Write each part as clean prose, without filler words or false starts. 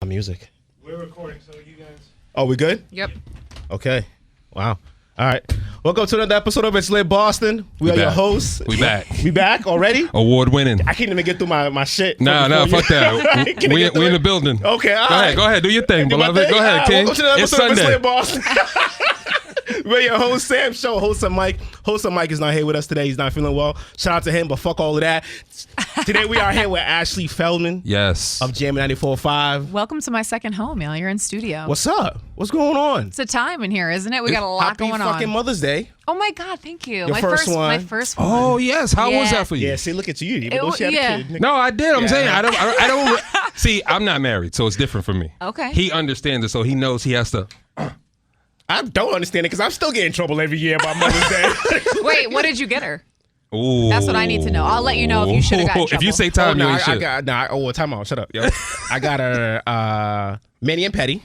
some music. We're recording, so you guys. Oh, we good? Yep. Okay. Wow. All right. Welcome to another episode of ItsLitBoston. We are your hosts. We back. We back already? Award winning. I can't even get through my shit. Nah, fuck that. we in the building. Okay, all right. Go ahead. Do your thing, beloved. Go ahead, King. Welcome to another It's episode of Sunday. ItsLitBoston. We're your host, Sam Show. Host of Mike. Host of Mike is not here with us today. He's not feeling well. Shout out to him, but fuck all of that. Today we are here with Ashlee Feldman. Yes. Of Jam 94.5. Welcome to my second home, y'all. You're in studio. What's up? What's going on? It's a time in here, isn't it? We got a lot going on. Happy fucking Mother's Day. Oh my God, thank you. Your first one. My first one. Oh yes. How was that for you? Yeah, see, look at you. You even though she had a kid. No, I did. I'm saying I don't. See, I'm not married, so it's different for me. Okay. He understands it, so he knows he has to. I don't understand it because I'm still getting in trouble every year about Mother's Day. Wait, what did you get her? Ooh. That's what I need to know. I'll let you know if you should have gotten in trouble. If you say time, you ain't shit. Time out. Shut up, yo. I got her Manny and Petty.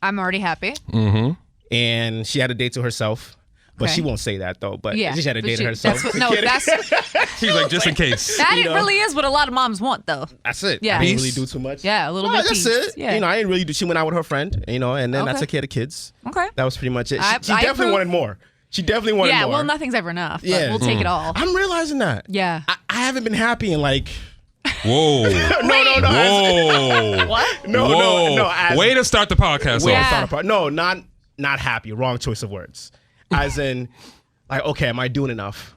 I'm already happy. Mm-hmm. And she had a date to herself. But Okay. she won't say that though. But Yeah, she had a but date to herself. That's He's like, just in case. that You know. really is what a lot of moms want, though. That's it. Yeah. I didn't Peace. really do too much. Yeah, a little bit. That's peace. it. Yeah. You know, I didn't really do. She went out with her friend, and then I Okay. took care of the kids. Okay. That was pretty much it. I She definitely approve. wanted more. She definitely wanted Yeah. more. Well, nothing's ever enough. But Yeah. we'll take it all. I'm realizing that. Yeah. I haven't been happy in like. Whoa. No. Whoa. What? No. Way to start the podcast Wait, off. Yeah. No, not happy. Wrong choice of words. As in, like, okay, am I doing enough?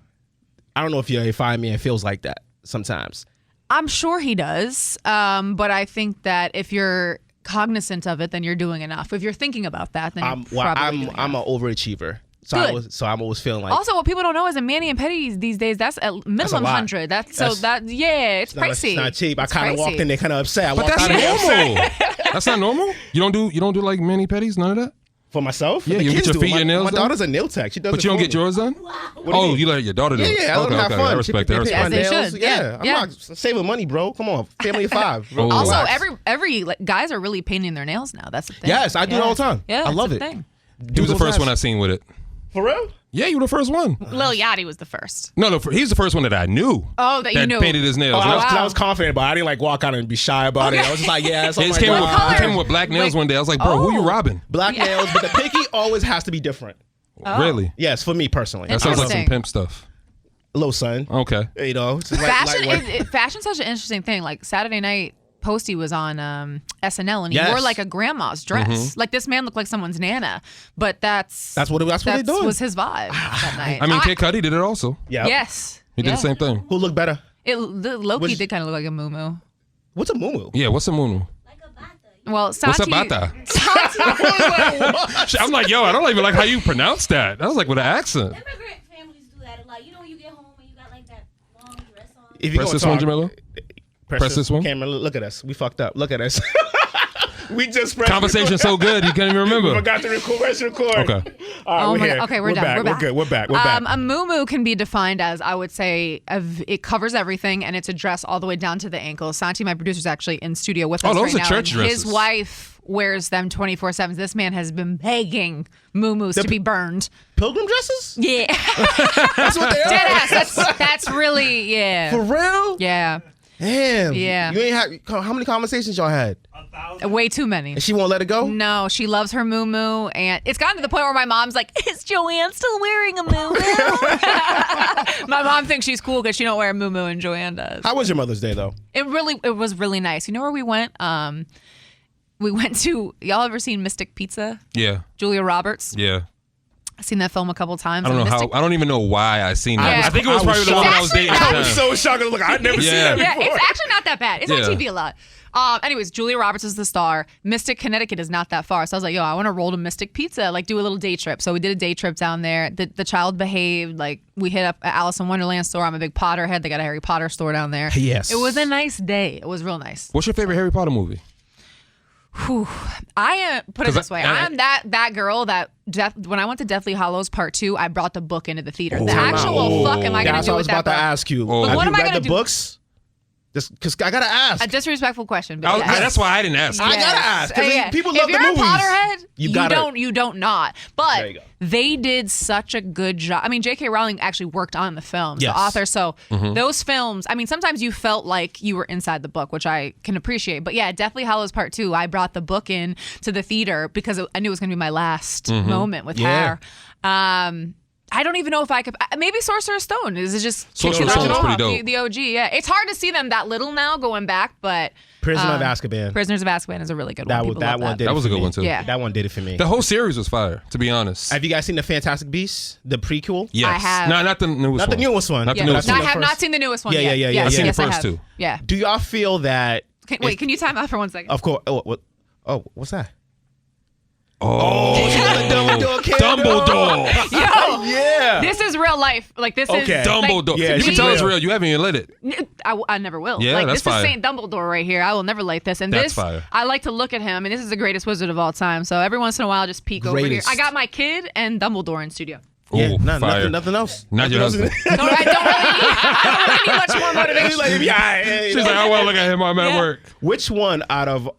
I don't know if you find me. It feels like that sometimes. I'm sure he does. But I think that if you're cognizant of it, then you're doing enough. If you're thinking about that, then you're probably doing I'm enough. an overachiever. Good. I'm always feeling like. Also, what people don't know is a Manny and Petty these days, that's at minimum lot. 100. It's it's pricey. not cheap. I It's kind of pricey. walked in there kind of upset. I But walked that's out of there normal. upset. That's not normal. You don't do like mani pedis, none of that. For myself? Yeah, The you kids get your do. feet, your nails My done? daughter's a nail tech. She does. But you don't get yours done. do You let your daughter do it. Yeah, I let okay, them have okay. fun. I respect that. I They pick my respect As they that. nails. should. Yeah, Yeah. I'm not saving money, bro. Come on, family of five. Oh. Also, Relax. every guys are really painting their nails now. That's the thing. Yes, I do it all the time. Yeah, I love that's it. the thing. He was the first one I I seen with it. For real? Yeah, you were the first one. Lil Yachty was the first. No, he's the first one that I knew. Oh, that you knew. painted his nails. I Wow. was confident about it. I didn't like walk out and be shy about it. I was just like, yeah, it's He all came, my with, God. he came with black nails Wait. one day. I was like, bro, who you Oh. robbing? Black nails, but the pinky always has to be different. Oh. Really? Yes, for me personally. That sounds like some Interesting. pimp stuff. Little son. Okay. You know, it's just Fashion's such an interesting thing. Like Saturday night, Posty was on SNL and he Yes. wore like a grandma's dress. Like this man looked like someone's nana, but that's what they're doing. was his vibe that night. I mean, Kid Cudi did it also. Yeah. Yes, He did the same thing. Who looked better? Loki Which- did kind of look like a moo. What's a muumuu? Yeah, what's a moonu? Well, Santi, What's a bata? I'm like, yo, I don't even like how you pronounce that. I was like, with an accent. Immigrant families do that a lot. You know when you get home and you got like that long dress on? If you Press gonna this one, talk- Jamila. Press this one. Camera, look at us. We fucked up. Look at us. We just pressed Conversation so good, you can't even We remember. forgot to record. Okay. All right, Oh we're my here. God. Okay, we're done. back. We're back. Good. We're back. We're back. A muumuu can be defined as, I would say, it covers everything and it's a dress all the way down to the ankle. Santi, my producer, is actually in studio with us those right are now. church and dresses. His wife wears them 24/7. This man has been begging muumuus to be burned. Pilgrim dresses? Yeah. That's what they are. Deadass. That's really, yeah. For real? Yeah. Damn. Yeah. You ain't had how many conversations y'all had? 1,000. Way too many. And she won't let it go? No, she loves her muumuu, and it's gotten to the point where my mom's like, "Is Joanne still wearing a muumuu?" My mom thinks she's cool because she don't wear a muumuu, and Joanne does. How was your Mother's Day though? It was really nice. You know where we went? We went to, y'all ever seen Mystic Pizza? Yeah. Julia Roberts. Yeah. I've seen that film a couple times. I don't know Mystic- how. I don't even know why I seen that. Yeah. I think it was probably the one I was Actually, dating at I the was time. so shocked. Look, I'd never seen that Yeah, before. it's actually not that bad. It's on Yeah. TV a lot. Anyways, Julia Roberts is the star. Mystic, Connecticut is not that far. So I was like, yo, I want to roll to Mystic Pizza, like do a little day trip. So we did a day trip down there. The child behaved. Like we hit up an Alice in Wonderland store. I'm a big Potterhead. They got a Harry Potter store down there. Yes. It was a nice day. It was real nice. What's your favorite Harry Potter movie? Whew. I put it 'Cause this way. I'm that girl that when I went to Deathly Hallows Part 2, I brought the book into the theater. The actual fuck am I going to That's do what I with was that about to book? ask you. But Have what you am I read gonna the do? books? Just because I gotta ask. A disrespectful question. But That's why I didn't ask. I gotta ask because people love if the you're movies. a Potterhead, You you don't not. There But you go. they did such a good job. I mean, J.K. Rowling actually worked on the films, Yes. the author. So those films, I mean, sometimes you felt like you were inside the book, which I can appreciate. But yeah, Deathly Hallows Part 2, I brought the book in to the theater because I knew it was going to be my last moment with Yeah. her. I don't even know if I could. Maybe Sorcerer's Stone. Is it just Sorcerer's kicking Stone is off? pretty dope. The OG, yeah. It's hard to see them that little now going back, but Prisoner of Azkaban. Prisoners of Azkaban is a really good That one. was People that love one. Did That it was for a good me. one too. Yeah. That one did it for me. The whole series was fire, to be honest. Have you guys seen the Fantastic Beasts, the prequel? Yes. I have. No, not the newest one. Not the newest one. Not Yeah. the newest I one. have first. not seen the newest one Yeah, yet. yeah, Yes, I've seen the yes, I first have. two. Yeah. Do y'all feel that? Wait, can you time out for 1 second? Of course. Oh, what's that? Oh, Dumbledore. Yo, Yeah. this is real life. Like this Okay. is Dumbledore. Yeah, you can it's tell it's real. real. You haven't even lit it. I never will. Yeah, like that's this fire. is Saint Dumbledore right here. I will never light this. And That's this, fire. I like to look at him, and this is the greatest wizard of all time. So every once in a while, I just peek over here. Greatest. I got my kid and Dumbledore in studio. Yeah, Ooh, nothing fire. else. Not your Nothing else. husband. I don't really need much more motivation. He's like, yeah, She's like, I want to look at him. I'm at Yeah. work. Which one out of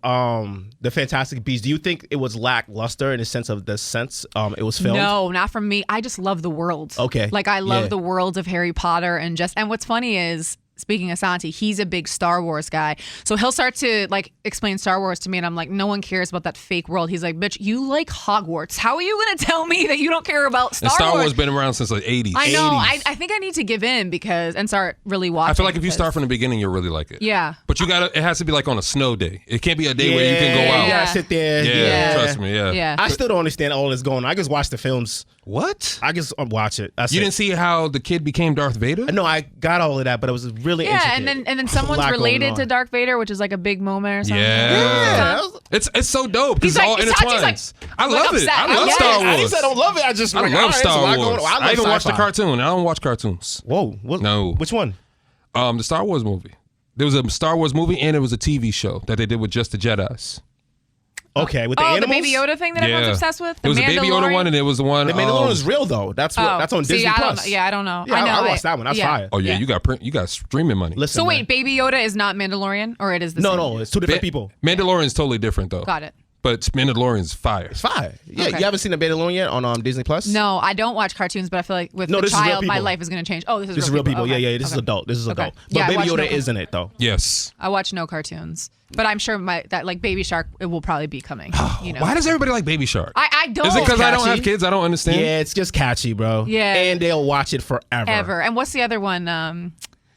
the Fantastic Beasts do you think it was lackluster in the sense of the sense it was filmed? No, not from me. I just love the world. Okay. Like I love Yeah. the world of Harry Potter and what's funny is, speaking of Santi, he's a big Star Wars guy. So he'll start to like explain Star Wars to me and I'm like, no one cares about that fake world. He's like, bitch, you like Hogwarts. How are you going to tell me that you don't care about Star And Star Wars? Wars been around since like 80s. I know. 80s. I think I need to give in and start really watching. I feel like if you because- start from the beginning, you'll really like it. Yeah. But it has to be like on a snow day. It can't be a day where you can go You out. gotta sit there. Yeah, Yeah. trust me. Yeah. Yeah. I still don't understand all that's going on. I just watch the films. What? I just watch it. That's You it. didn't see how the kid became Darth Vader? No, I got all of that, but it was really Yeah, intricate. and then A someone's lot going related on. to Darth Vader, which is like a big moment or something. Yeah. Yeah, that was- It's so dope because He's it's all like- Santi's intertwined. like- I love it. upset. I love Yes. Star I didn't Wars. say I don't love it. I just I like, love all right, Star so I Wars. go- I love even watched the sci-fi. cartoon. I don't watch cartoons. Whoa. No. Which one? The Star Wars movie. There was a Star Wars movie and it was a TV show that they did with just the Jedis. Okay, with the Oh, animals? the Baby Yoda thing that everyone's obsessed with? It was a Baby Yoda one and it was the one. The Mandalorian is real though. That's what. Oh, That's on see, Disney I don't Plus. know. Yeah, I don't know. Yeah, I know. I watched that one. That's fire. Oh yeah, Yeah. you got streaming money. Listen. So man. wait, Baby Yoda is not Mandalorian, or it is the No, same? no, it's two different people. Mandalorian's totally different though. Got it. But Mandalorian's fire. It's fire. Yeah, Okay. you haven't seen the Mandalorian yet on Disney Plus? No, I don't watch cartoons, but I feel like with No, the this is real child, my people. life is going to change. Oh, this is Real people. Okay. Yeah. This is Okay. adult. This is Okay. adult. But Yeah, I Baby watch Yoda no is in it though. Yes. I watch no cartoons, but I'm sure that like Baby Shark, it will probably be coming. You know, Why does everybody like Baby Shark? I don't. Is it because I don't have Catchy? kids? I don't understand. Yeah, it's just catchy, bro. Yeah. And they'll watch it forever. ever? And what's the other one?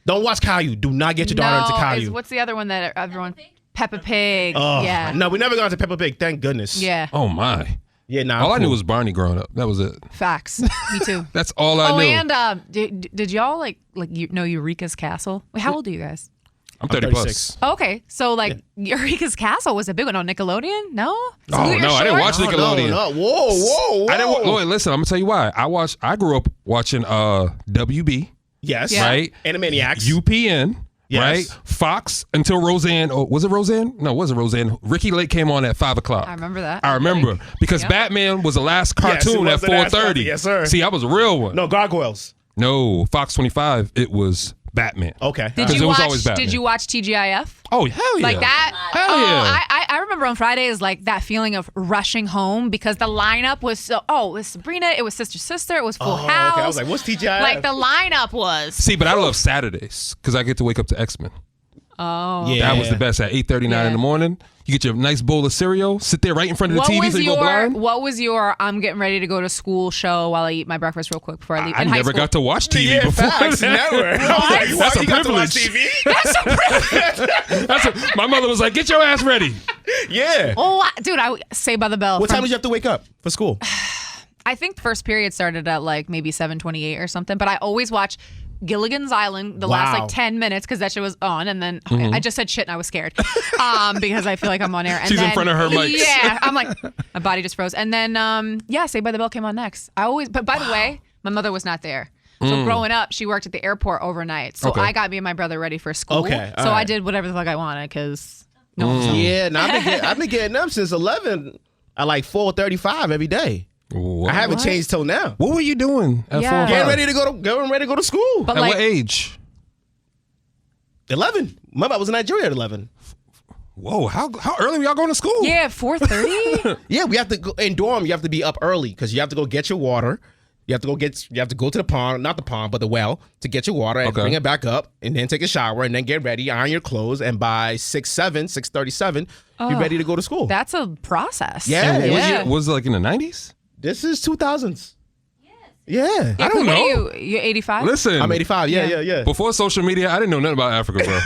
Don't watch Caillou. Do not get your daughter into Caillou. what's the other one that everyone? Peppa Pig. Oh, yeah. No, we never got to Peppa Pig. Thank goodness. Yeah. Oh my. Yeah, nah. All I knew cool. was Barney growing up. That was it. Facts. Me too. That's all I Oh, knew. and did y'all like you know Eureka's Castle? Wait, how old are you guys? I'm 30 36. plus. Oh, okay, so like Eureka's Castle was a big one on Nickelodeon. No. Oh, Salute Your no, I didn't Shore? watch No, Nickelodeon. no. Whoa. I didn't. Wait, listen. I'm gonna tell you why. I grew up watching WB, Yes. Yeah. right? Animaniacs. UPN, Yes. right? Fox until Roseanne. Oh, was it Roseanne? No, it wasn't Roseanne. Ricky Lake came on at 5:00. I remember that. I remember Like, because yeah. Batman was the last cartoon it at was the last 4:30. cartoon. Yes, sir. See, I was a real one. No, Gargoyles. No, Fox 25. It was Batman. Okay. Did Because you it was watch? always Batman. Did you watch TGIF? Oh hell yeah! Like that? Hell Oh, yeah! I remember on Fridays like that feeling of rushing home because the lineup was so. Oh, it was Sabrina. It was Sister. It was Full House. Okay. I was like, what's TGI? Like the lineup was. See, but I love Saturdays because I get to wake up to X-Men. Oh. Yeah. That was the best at 8:39 Yeah. in the morning. You get your nice bowl of cereal, sit there right in front of the TV so you go blind. What was your I'm getting ready to go to school show while I eat my breakfast real quick before I leave? I in high never school? got to watch TV Yeah, before. facts. Never. I was like, That's why a you got to watch privilege. TV? My mother was like, "Get your ass ready." Yeah. Oh, dude, I Saved by the Bell. What from- time did you have to wake up for school? I think first period started at like maybe 7:28 or something, but I always watch Gilligan's Island the last Wow. like 10 minutes because that shit was on, and then I just said shit and I was scared because I feel like I'm on air. And She's in then, front of her mics. Yeah, I'm like my body just froze, and then Saved by the Bell came on next. But by the way, my mother was not there. So growing up, she worked at the airport overnight. So Okay. I got me and my brother ready for school. Okay, So all I right. did whatever the fuck I wanted because no one was home. Yeah, no, I've been getting up since 11 at like 4:35 every day. What? I haven't changed till now. What were you doing at Yeah. 4 or 5? Getting ready to go to school. But At like what age? 11. Remember, I was in Nigeria at 11. Whoa, how early were y'all going to school? Yeah, 4:30. Yeah, we have to go in dorm. You have to be up early because you have to go get your water. You have to go to the pond, not the pond, but the well to get your water and bring it back up, and then take a shower and then get ready, iron your clothes, and by 6:37, you're ready to go to school. That's a process. Yeah. And was it like in the 90s? This is 2000s. Yeah. I don't know. You're 85? Listen, I'm 85. Yeah. before social media, I didn't know nothing about Africa, bro.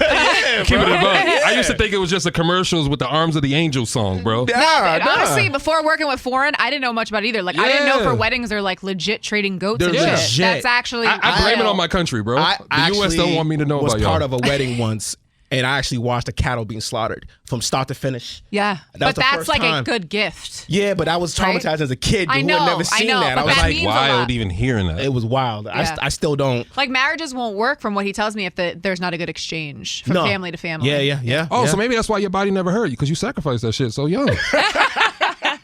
Keep it a buck. I used to think it was just the commercials with the Arms of the Angel song, bro. Nah. Honestly, before working with foreign, I didn't know much about it either. Like, I didn't know for weddings they're like legit trading goats and They're shit. legit. That's actually I blame it real. on my country, bro. I The U.S. don't want me to know was about y'all. part of a wedding once, and I actually watched a cattle being slaughtered from start to finish. Yeah. That was But the that's first like time. a good gift. Yeah, but I was traumatized Right? as a kid I who know, had never I seen know, that. I but was that like, means a Wild lot. even hearing that. it was wild. Yeah. I still don't. Like, marriages won't work from what he tells me if there's not a good exchange from family to family. Yeah. Oh, yeah. so maybe that's why your body never hurt you, because you sacrificed that shit so young.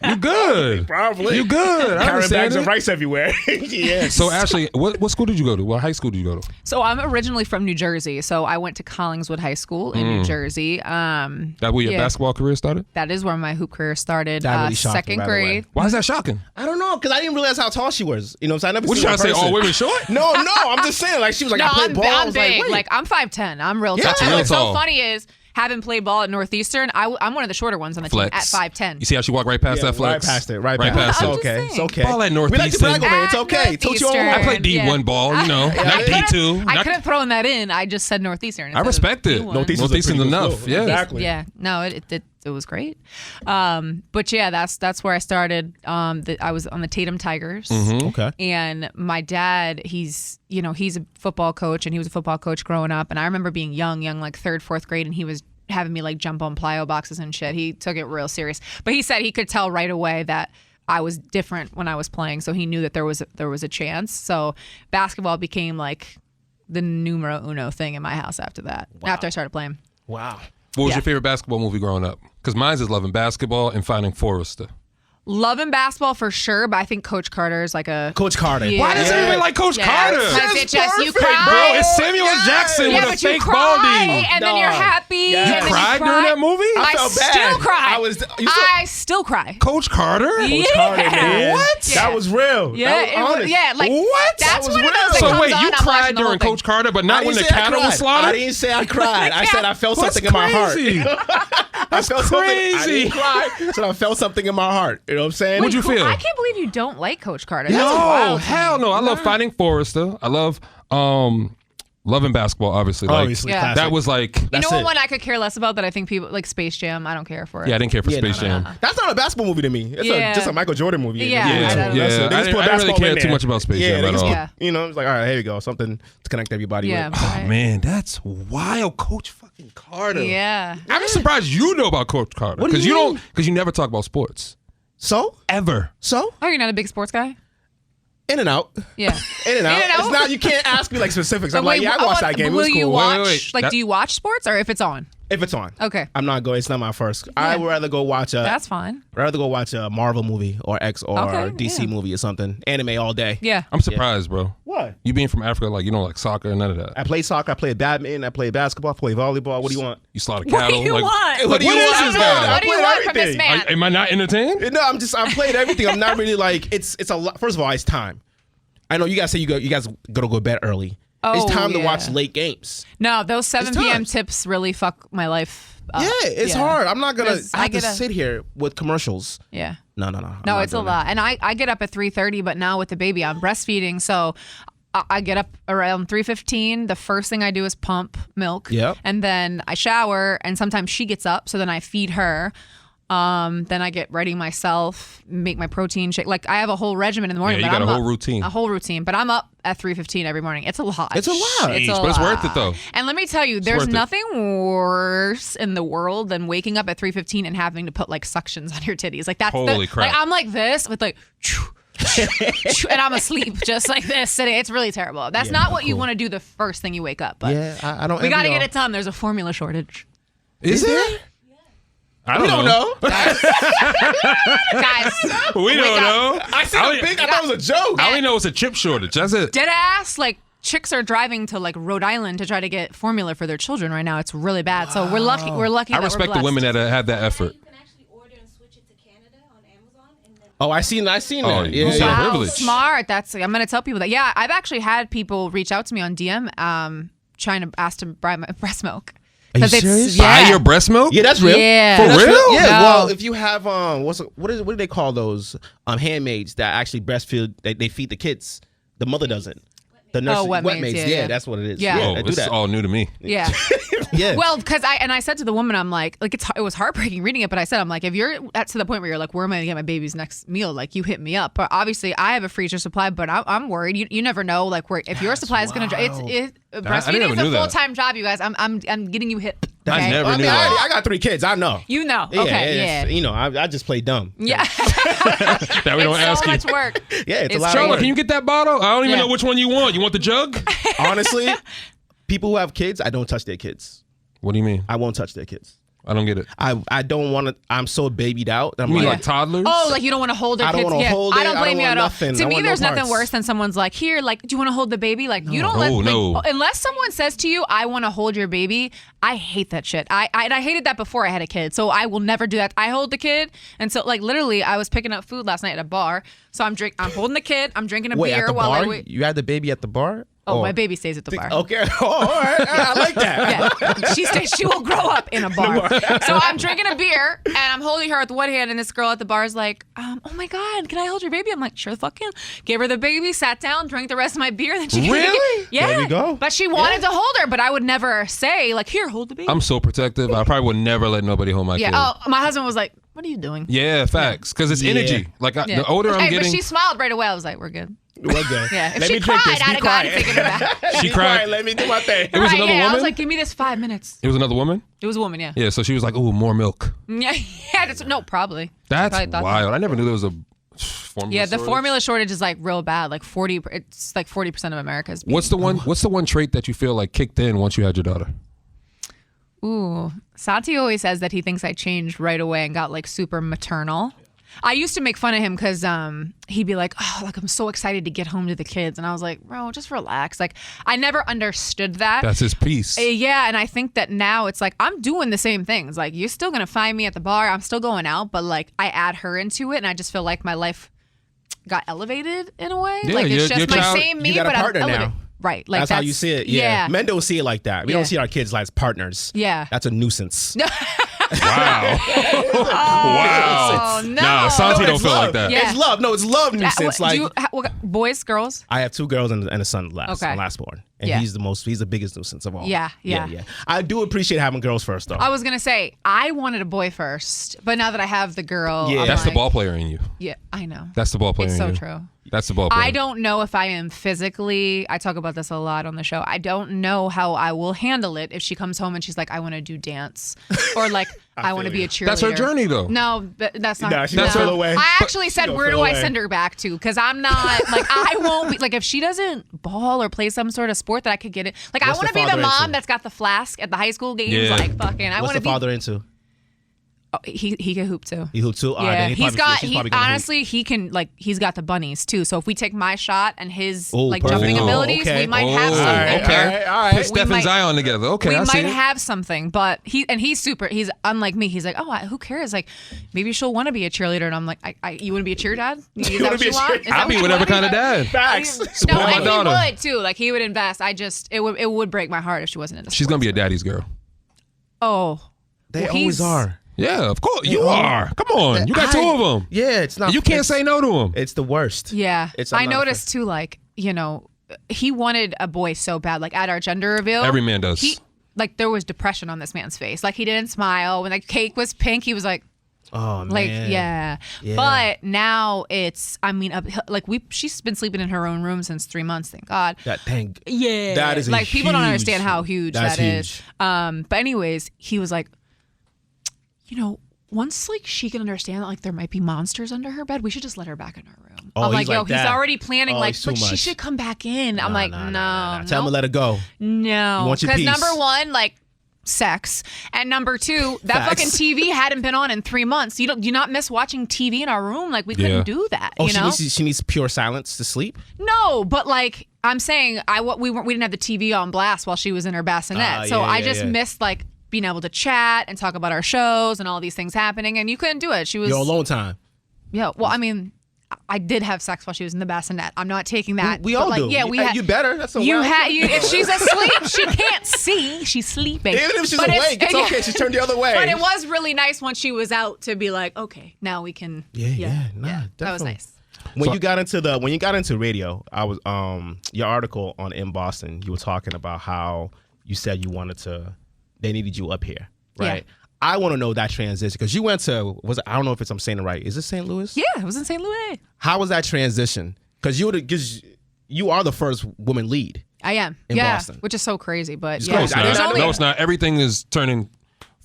You good. Probably. You good. I Carrying understand bags of it. rice everywhere. Yeah. So, Ashley, what school did you go to? What high school did you go to? So I'm originally from New Jersey. So I went to Collingswood High School in New Jersey. That where your basketball career started? That is where my hoop career started. That really shocked me second right grade. away. Why is that shocking? I don't know, because I didn't realize how tall she was. You know what I'm saying? I never What you seen trying to say? her in All person. women short? No, I'm just saying. Like, she was like, No, I played I'm, ball. I I'm was big. like, wait. I'm 5'10". I'm real Yeah. tall. That's And real what's tall. so funny is, having played ball at Northeastern, I'm one of the shorter ones on the Flex. team at 5'10". You see how she walked right past that flex? Right past it. Right Right past past it. it. I'm Okay. just It's saying. okay. Ball at We like to Northeastern. brag over it. It's At okay. Toot your own Northeastern. horn. I played D1 ball, you know, not D2. I could have thrown that in. I just said Northeastern. I instead of respect it. D1. Northeastern's Northeastern's a pretty good enough, school. yeah. Exactly. Yeah, no, it was great. But yeah, that's where I started. I was on the Tatum Tigers. Okay. And my dad, he's a football coach, and he was a football coach growing up. And I remember being young, like 3rd, 4th grade, and he was having me like jump on plyo boxes and shit. He took it real serious. But he said he could tell right away that I was different when I was playing, so he knew that there was a chance. So basketball became like the numero uno thing in my house after that. After I started playing. Wow. What was Yeah. your favorite basketball movie growing up? Because mine is Loving Basketball and Finding Forrester. Loving basketball for sure, but I think Coach Carter is like a Coach Carter. Yeah. Why does Yeah. everybody like Coach Carter? Because That's it just you perfect, cry. Bro, it's Samuel Jackson yeah, with a but you fake cry, baldy. and then you're Dog. happy. Yeah. And You then cried cry. during that movie? I felt bad. still cry. I still cry. Coach Carter? Coach Carter, man. What? Yeah. That was real. Yeah, That was it was- honest. yeah, like What? That's That was one of those real. that So comes wait, on, you I'm watching cried the whole during thing. Coach Carter, but I not when didn't the say I cattle cried. was slaughtered? I didn't say I cried. I said I felt That's something in my heart. crazy. I felt something. I crazy. didn't cry. So I felt something in my heart. You know what I'm saying? What'd you feel? I can't believe you don't like Coach Carter. That's No, wild. hell no. I love Finding Forrester. I love Loving Basketball, obviously. Like, Obviously, Yeah. classic. that was like, You That's know it. what one I could care less about that I think people like Space Jam. I don't care for it. yeah, I didn't care for Yeah, Space no, no, Jam. no. That's not a basketball movie to me. It's Yeah. just a Michael Jordan movie. Yeah, Yeah, I don't know. yeah. They just I put didn't really basketball care in too there. much about Space Yeah, Jam they at just all. put- Yeah. You know, it's like, all right, here we go. Something to connect everybody Yeah. with. Oh, man, that's wild. Coach fucking Carter. Yeah. I'm surprised you know about Coach Carter. What do Because you don't, mean? because you never talk about sports. So? Ever. So? Oh, you're not a big sports guy? In and out. Yeah. In and out. In and out? It's not, you can't ask me like specifics. I'm But like, wait, yeah, I watched that game. It was Will you cool. watch? wait. Like, That- do you watch sports or if it's on? If it's on. Okay. I'm not going. It's not my first. I would rather go watch a. That's fine. rather go watch a Marvel movie or X or Okay, DC yeah. movie or something. Anime all day. Yeah. I'm surprised, bro. What? You being from Africa, like, you don't like soccer, none of that. I play soccer. I play badminton. I play basketball. I play volleyball. What do you want? You slaughter What cattle. do you like, want? What do you What is want? this guy? What do you I want played from this everything. man? Am I not entertained? No, I played everything. I'm not really like it's a lot. First of all, it's time. I know you guys say you guys gotta go to bed early. It's Oh, time to yeah. watch late games. No, those 7 It's p.m. time. tips really fuck my life up. Yeah, it's hard. I'm not gonna. Because I have to sit here with commercials. Yeah. No. I'm No, not it's a doing lot. And I get up at 3:30, but now with the baby, I'm breastfeeding. So I get up around 3:15. The first thing I do is pump milk. Yep. And then I shower, and sometimes she gets up, so then I feed her. Then I get ready myself, make my protein shake. Like I have a whole regimen in the morning. Yeah, you but got I'm a whole up- routine. A whole routine. But I'm up at 3:15 every morning. It's a lot. It's a lot. It's Jeez, a but it's worth lot. it, though. And let me tell you, there's worth it. nothing worse in the world than waking up at 3:15 and having to put like suctions on your titties. Like that's Holy crap. Like I'm like this with like. And I'm asleep just like this sitting. It's really terrible. That's not what you want to do the first thing you wake up. But Yeah, I don't. we got to envy get y'all. it done. There's a formula shortage. Is there? I We don't know. Guys, We wake don't up. know. I said I a big. I thought it was a joke. I only know it's a chip shortage. That's it. Dead ass, like chicks are driving to like Rhode Island to try to get formula for their children right now. It's really bad. So we're lucky. We're lucky. I that respect we're the women blessed. that have that effort. You can actually order and switch it to Canada on Amazon, and then Oh, I seen Oh, that. you Yeah, see yeah. that. Wow, privilege. smart. I'm gonna tell people that. Yeah, I've actually had people reach out to me on DM, trying to ask to buy my breast milk. Are you 'Cause it's- serious? yeah. Buy your breast milk? Yeah, that's real. Yeah. For That's real? Yeah. No. Well, if you have what do they call those handmaids that actually breastfeed? They feed the kids. The mother doesn't. The nurse, wet maids, maids. yeah. That's what it is. Yeah. Yeah, Oh, I do this is that. all new to me. Yeah. Yeah. Well, because I said to the woman, I'm like it was heartbreaking reading it, but I said, I'm like, if you're at to the point where you're like, where am I gonna get my baby's next meal? Like, you hit me up. But obviously, I have a freezer supply, but I'm worried. You never know, like, where if your supply is gonna dry. Breastfeeding never is a knew that. full-time job, you guys. I'm getting you hit. I Okay? never I knew mean, that. I got 3 kids. I know. You know. Yeah, Okay. it's- Yeah. You know, I just play dumb. Yeah. That we don't It's ask so you. much work. Yeah, it's a It's lot true. of Charlotte, work. can you get that bottle? I don't even Yeah. know which one you want. You want the jug? Honestly, people who have kids, I don't touch their kids. What do you mean? I won't touch their kids. I don't get it. I don't want to. I'm so babied out. I'm You mean like, like toddlers? Oh, like you don't want to hold their I don't kids. wanna Yeah. hold I it. don't I blame don't you want at all. nothing. To I me, want no there's nothing parts. worse than someone's like, here, like, do you want to hold the baby? Like, you don't let, no. unless someone says to you, I want to hold your baby. I hate that shit. I hated that before I had a kid, so I will never do that. I hold the kid, and so like literally, I was picking up food last night at a bar, so I'm holding the kid, I'm drinking a wait, beer at the while I bar? wait. You had the baby at the bar? Oh, my baby stays at the bar. Okay. Oh, all right. I like that. Yeah, she will grow up in a bar. So I'm drinking a beer and I'm holding her with one hand, and this girl at the bar is like, "Oh my god, can I hold your baby?" I'm like, "Sure the fuck can." Gave her the baby, sat down, drank the rest of my beer, and then she gave me the Really? kid. Yeah, There you go. But she wanted to hold her, but I would never say like, "Here, hold the baby." I'm so protective. I probably would never let nobody hold my yeah. kid. Oh, my husband was like, "What are you doing?" Yeah, facts. Because it's Yeah. energy. Like, Yeah. the older I'm Hey, getting. but she smiled right away. I was like, "We're good." We're good. Yeah. If Let she me drink cried, this. I'd Be have gone and quiet. taken her back. She Be cried. quiet. Let me do my thing. It was Right, another yeah. I was woman? like, "Give me this 5 minutes." It was another woman? It was a woman, yeah. Yeah, so she was like, ooh, more milk. Yeah, no, probably. That's Probably thought that. wild. I never knew there was a formula Yeah, the shortage. formula shortage is like real bad. Like 40, it's like 40% of America's. What's the one trait that you feel like kicked in once you had your daughter? Ooh, Santi always says that he thinks I changed right away and got like super maternal. I used to make fun of him because he'd be like, "Oh, like I'm so excited to get home to the kids," and I was like, "Bro, just relax." Like I never understood that. That's his piece. Yeah, and I think that now it's like I'm doing the same things. Like you're still gonna find me at the bar. I'm still going out, but like I add her into it, and I just feel like my life got elevated in a way. Yeah, like it's your just my child- same me, You got a but I'm partner now. elevated. Right, like that's how you see it. Yeah. Men don't see it like that. We Yeah. don't see our kids as partners. Yeah. That's a nuisance. Wow. Oh no! Nah, Santi No, don't it's feel love. like that. Yeah. It's love. No, it's love nuisance. Do you, boys, girls? I have 2 girls and a son, last born, and Yeah. he's the biggest nuisance of all. Yeah. I do appreciate having girls first, though. I was gonna say I wanted a boy first, but now that I have the girl, Yeah. I'm That's the like, ball player in you. Yeah, I know. That's the ball player It's in so you. true. That's the ball player. I don't know if I am physically. I talk about this a lot on the show. I don't know how I will handle it if she comes home and she's like, "I want to do dance," or like, "I want to be a cheerleader." That's her journey, though. No, that's not. Nah, she gonna feel away. I actually said, gonna "Where do feel I away. send her back to?" Because I'm not like I won't be like if she doesn't ball or play some sort of sport that I could get it. Like I What's want to the be the father mom into? that's got the flask at the high school games. Yeah. Like fucking, I What's want the to be. father into? Oh, he can hoop too. He hoop too. All right, Yeah, then he's she's probably gonna hoop. honestly he can like he's got the bunnies too. So if we take my shot and his Oh, like perfect. jumping Oh, abilities, okay. we might have Oh, something. okay. All right. Put Steph and might- Zion together. Okay, We I see might it. have something, but he's unlike me. He's like, "Oh, who cares? Like, maybe she'll want to be a cheerleader." And I'm like, "You want to be a cheer dad? Is that wanna what be you a want? cheer- Is that I'll what be you whatever want?" kind of dad. Facts. No, Support my and daughter. he would too. Like he would invest. It would break my heart if she wasn't into. She's gonna be a sports. daddy's girl. Oh, They well, always he's- are. Yeah, of course you are. Come on, you got 2 of them. Yeah, it's not. You can't it's- say no to them. It's the worst. Yeah, I'm I not a noticed too. Like he wanted a boy so bad. Like at our gender reveal, Every man does. He like there was depression on this man's face. Like he didn't smile when the cake was pink. He was like. Oh man. Like yeah. But now it's she's been sleeping in her own room since 3 months, thank God. That thing. Yeah. That is a like people don't huge- understand how huge that's that is. huge. But anyways, he was like, once like she can understand that like there might be monsters under her bed, we should just let her back in her room. Oh, I'm like, he's like he's that. already planning Oh, like, he's too but she much. should come back in. I'm like, no. Tell him to let it go. No. You want your Because peace. number one, like sex, and number two, that Facts. fucking TV hadn't been on in 3 months. Do you not miss watching TV in our room? Like, we couldn't do that. Oh, you know? she needs pure silence to sleep. No, but like I'm saying, we didn't have the TV on blast while she was in her bassinet, so I just missed like being able to chat and talk about our shows and all these things happening, and you couldn't do it. She was Your alone time. Yeah, well, I mean, I did have sex while she was in the bassinet. I'm not taking that. We all do. Yeah, You better. That's a if she's asleep, she can't see. She's sleeping. Even if she's awake, it's okay. She's turned the other way. But it was really nice when she was out to be like, okay, now we can. Yeah, that was nice. When you got into radio, I was your article on In Boston. You were talking about how you said they needed you up here, right? Yeah. I want to know that transition because you went to I don't know if I'm saying it right. Is it St. Louis? Yeah, it was in St. Louis. How was that transition? Because you are the first woman lead. I am. In Boston, which is so crazy, but it's yeah. crazy. No, it's not. Everything is turning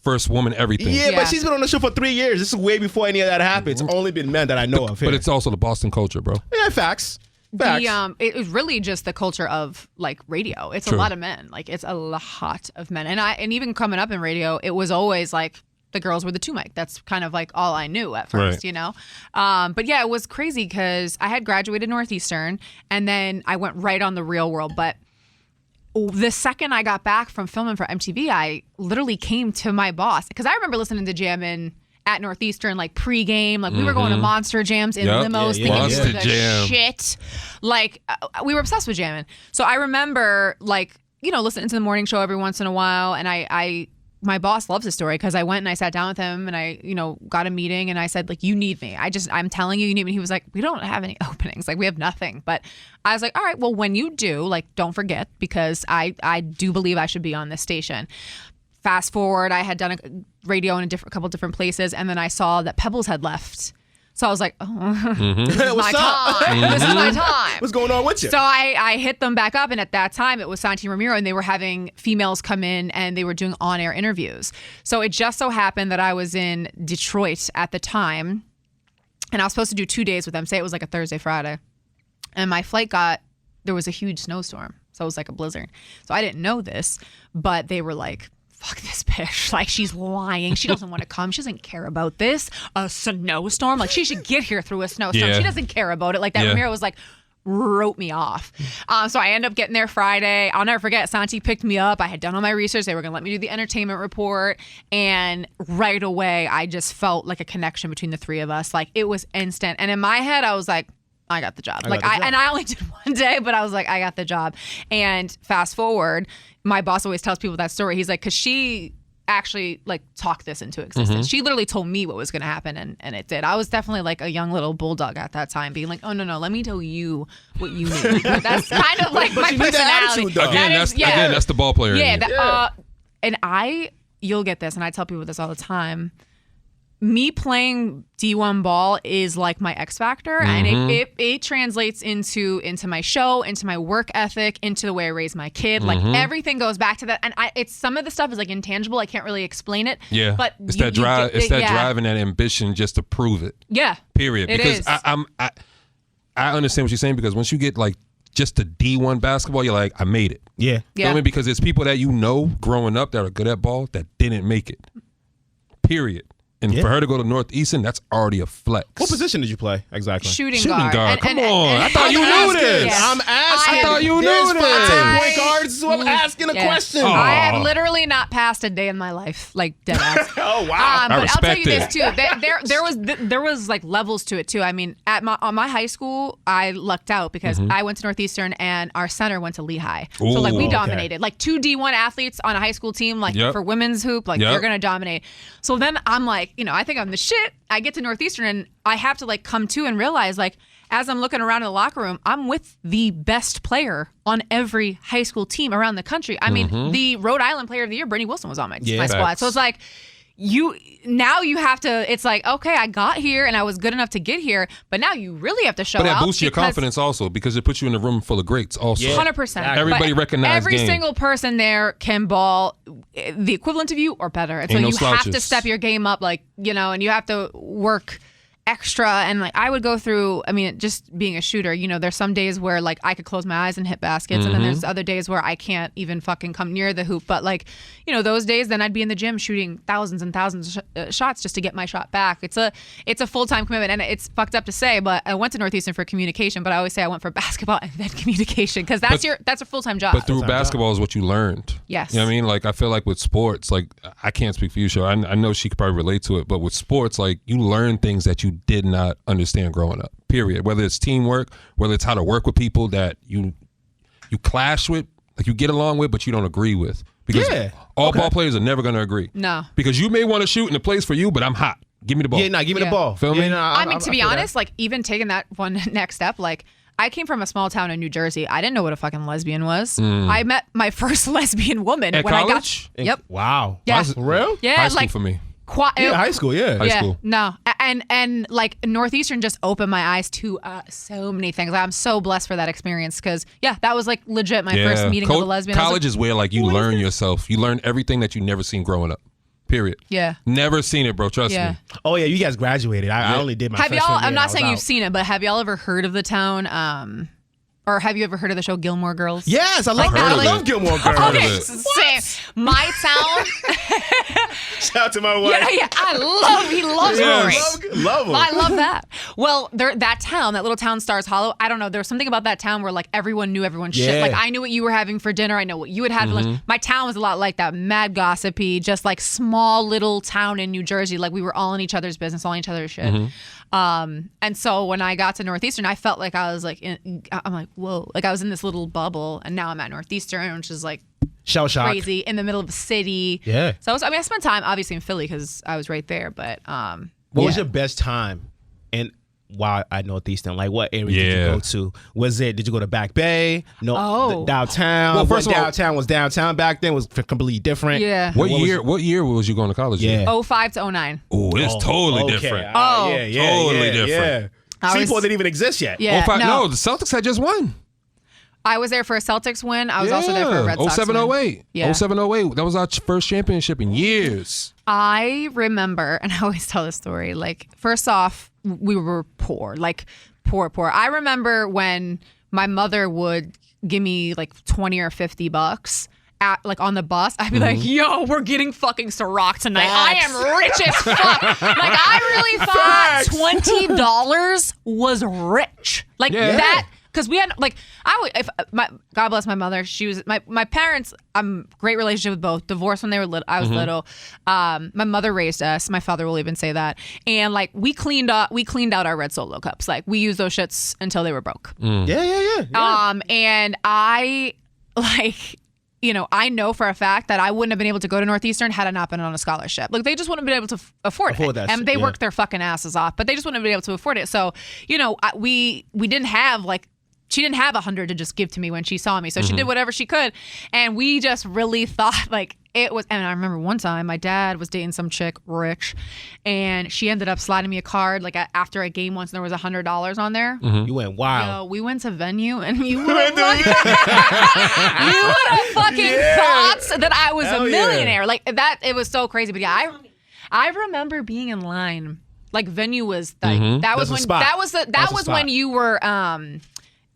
first woman everything. Yeah, but she's been on the show for 3 years. This is way before any of that happened. It's only been men that I know of here. But it's also the Boston culture, bro. Yeah, facts. It was really just the culture of like radio. It's True. a lot of men. Like it's a lot of men. And even coming up in radio, it was always like the girls were the two mic. That's kind of like all I knew at first, Right. you know? But yeah, it was crazy because I had graduated Northeastern and then I went right on the Real World. But the second I got back from filming for MTV, I literally came to my boss because I remember listening to Jammin' at Northeastern, like pregame, like we were going to Monster Jams in limos, thinking we Monster were the Jam. shit. Like we were obsessed with jamming. So I remember, like, you know, listening to the morning show every once in a while, and I my boss loves the story because I went and I sat down with him and I, you know, got a meeting and I said, like, you need me. I'm telling you, you need me. He was like, we don't have any openings. Like, we have nothing. But I was like, all right, well, when you do, like, don't forget because I do believe I should be on this station. Fast forward, I had done a radio in a couple different places, and then I saw that Pebbles had left. So I was like, oh, this is my time. This is my time. What's going on with you? So I hit them back up, and at that time, it was Santi Ramiro, and they were having females come in, and they were doing on-air interviews. So it just so happened that I was in Detroit at the time, and I was supposed to do 2 days with them. Say it was like a Thursday, Friday. And my flight there was a huge snowstorm. So it was like a blizzard. So I didn't know this, but they were like, fuck this bitch. Like, she's lying. She doesn't want to come. She doesn't care about this. A snowstorm. Like, she should get here through a snowstorm. Yeah. She doesn't care about it. Like, that Yeah. Ramiro was like, wrote me off. So I ended up getting there Friday. I'll never forget, Santi picked me up. I had done all my research. They were going to let me do the entertainment report. And right away, I just felt like a connection between the three of us. Like, it was instant. And in my head, I was like, I got the job. And I only did 1 day, but I was like, I got the job. And fast forward, my boss always tells people that story. He's like, because she actually like talked this into existence. She literally told me what was going to happen, and it did. I was definitely like a young little bulldog at that time, being like, oh no, let me tell you what you need. But that's kind of like my you need that personality. attitude, though. Again, that's the ball player. Yeah, and you'll get this, and I tell people this all the time. Me playing D1 ball is like my X factor, and it translates into my show, into my work ethic, into the way I raise my kid. Like, everything goes back to that. And it's some of the stuff is like intangible. I can't really explain it. Yeah, but it's that drive. It's that drive and that ambition just to prove it. Yeah. Period. It because is. I understand what you're saying, because once you get like just the D1 basketball, you're like, I made it. Yeah. You know what I mean? Because it's people that you know growing up that are good at ball that didn't make it. Period. And for her to go to Northeastern, that's already a flex. What position did you play exactly? Shooting guard. And, Come on. I thought you knew this. Yeah. I'm asking. I thought you knew There's this. 5 10 point guards, so I'm asking a question. I have literally not passed a day in my life, like dead ass. Oh wow. But I'll tell you respect this too. There was like levels to it too. I mean, on my high school, I lucked out because I went to Northeastern and our center went to Lehigh. So like we Ooh, dominated. Like 2 D1 athletes on a high school team, like for women's hoop, like you're gonna dominate. So then I'm like, I think I'm the shit. I get to Northeastern and I have to like come to and realize, like, as I'm looking around in the locker room, I'm with the best player on every high school team around the country. I mean, the Rhode Island Player of the Year, Brittany Wilson, was on my squad. So it's like, you have to, it's like, okay, I got here and I was good enough to get here, but now you really have to show But out. that boosts your confidence also, because it puts you in a room full of greats also. 100%. Everybody recognizes every game. single person there can ball the equivalent of you or better. And so Ain't no you have to slouches. step your game up, like, and you have to work extra, and like I would go through, I mean, just being a shooter, you know, there's some days where like I could close my eyes and hit baskets, and then there's other days where I can't even fucking come near the hoop. But like, you know, those days then I'd be in the gym shooting thousands and thousands of shots just to get my shot back. It's a full-time commitment, and it's fucked up to say, but I went to Northeastern for communication, but I always say I went for basketball and then communication, because that's a full-time job. But through basketball is what you learned. Yes. You know what I mean? Like, I feel like with sports, like, I can't speak for you, Sho. I know she could probably relate to it, but with sports, like, you learn things that you did not understand growing up, period. Whether it's teamwork, whether it's how to work with people that you clash with, like you get along with, but you don't agree with. Because all ball players are never going to agree. No. Because you may want to shoot and the play's for you, but I'm hot. Give me the ball. Yeah, give me the ball. Feel me? I mean, to be honest, like even taking that one next step, like I came from a small town in New Jersey. I didn't know what a fucking lesbian was. I met my first lesbian woman At when college? I got. Yep. Wow. Yeah. For real? Yeah. High school like for me. High school, High school. No, and like Northeastern just opened my eyes to so many things. I'm so blessed for that experience, because that was like legit my first meeting of a lesbian. College is where like you learn yourself. You learn everything that you never seen growing up. Period. Yeah. Never seen it, bro. Trust me. Oh yeah, you guys graduated. I only did my. Have y'all? freshman year I'm not and I saying was you've out. seen it, but have y'all ever heard of the town? Or have you ever heard of the show Gilmore Girls? Yes, I love. I love Gilmore Girls. Okay, it. same. My town. Shout out to my wife. Yeah, he loves Rory. Love him. I love that. Well, that little town, Stars Hollow, I don't know. There was something about that town where like everyone knew everyone's shit. Like I knew what you were having for dinner. I know what you had had for lunch. My town was a lot like that, mad gossipy, just like small little town in New Jersey. Like we were all in each other's business, all in each other's shit. And so when I got to Northeastern, I felt like I was like, I'm like, whoa, like I was in this little bubble, and now I'm at Northeastern, which is like Shell shock. crazy in the middle of the city. Yeah. So I spent time obviously in Philly because I was right there, but What was your best time? And while at Northeastern, like what area did you go to? Did you go to Back Bay? No, downtown. Well, first of all, downtown was downtown back then was completely different. Yeah. What year was you going to college? Yeah. 05 to 09. Oh, it's totally okay. different. Totally different. Seaport didn't even exist yet. Yeah. 05, no, the Celtics had just won. I was there for a Celtics win. I was also there for a Red Sox 07, win. 08. Yeah. 07, 08. That was our first championship in years. I remember, and I always tell this story, like, first off, we were poor. Like, poor. I remember when my mother would give me like $20 or $50 like on the bus, I'd be like, yo, we're getting fucking Ciroc tonight. I am rich as fuck. Like, I really thought $20 was rich. Like that. Because we had like God bless my mother. She was my parents. Great relationship with both. Divorced when they were little. I was little. My mother raised us. My father will even say that. And like we cleaned out our red Solo cups. Like we used those shits until they were broke. Yeah. And I like. You know, I know for a fact that I wouldn't have been able to go to Northeastern had I not been on a scholarship. Like, they just wouldn't have been able to afford it. And they worked their fucking asses off, but they just wouldn't have been able to afford it. So, you know, we didn't have, like, she didn't have $100 to just give to me when she saw me. So she did whatever she could. And we just really thought, like, it was, and I remember one time my dad was dating some chick, rich, and she ended up sliding me a card, like, after a game once, and there was $100 on there. You went wild. Yo, we went to Venue, and you would have fucking thought that I was a millionaire. Like that, it was so crazy. But yeah, I remember being in line. Like Venue was like that was when you were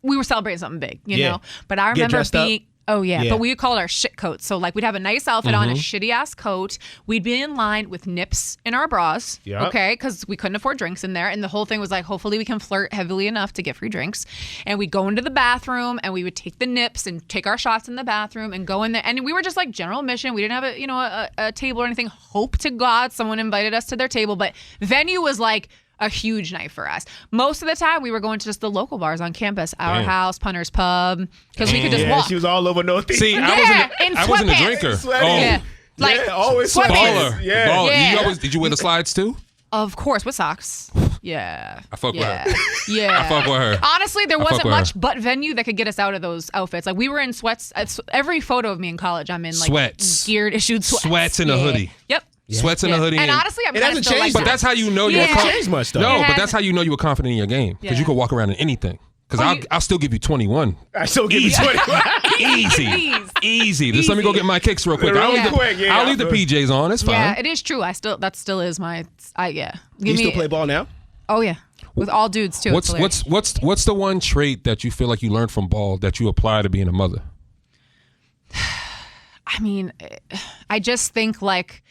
we were celebrating something big, you know. But I remember being. Oh, yeah. But we would call it our shit coats. So, like, we'd have a nice outfit on, a shitty-ass coat. We'd be in line with nips in our bras, okay, because we couldn't afford drinks in there. And the whole thing was like, hopefully we can flirt heavily enough to get free drinks. And we'd go into the bathroom, and we would take the nips and take our shots in the bathroom and go in there. And we were just, like, general admission. We didn't have, a table or anything. Hope to God someone invited us to their table. But Venue was, like, a huge night for us. Most of the time, we were going to just the local bars on campus, Our House, Punter's Pub, because we could just walk. She was all over Northeast. See, I wasn't a drinker. Always baller. Yeah. Baller. Did you wear the slides too? Of course, with socks. Yeah. I fuck with her. Yeah. I fuck with her. Honestly, there wasn't much but Venue that could get us out of those outfits. Like, we were in sweats. Every photo of me in college, I'm in, like, sweats. Geared, issued sweats. Sweats and a hoodie. Yep. Sweats in a hoodie. And honestly, I'm it kind of hasn't still changed, like but that's how you know you're it hasn't changed much though. No, but that's how you know you were confident in your game, because you could walk around in anything. Because I'll still give you 21. I still give you 21. Easy. Just let me go get my kicks real quick. I'll leave the PJs on. It's fine. Yeah, it is true. That still is my. You still play ball now? Oh yeah, with all dudes too. What's the one trait that you feel like you learned from ball that you apply to being a mother? I mean, I just think like,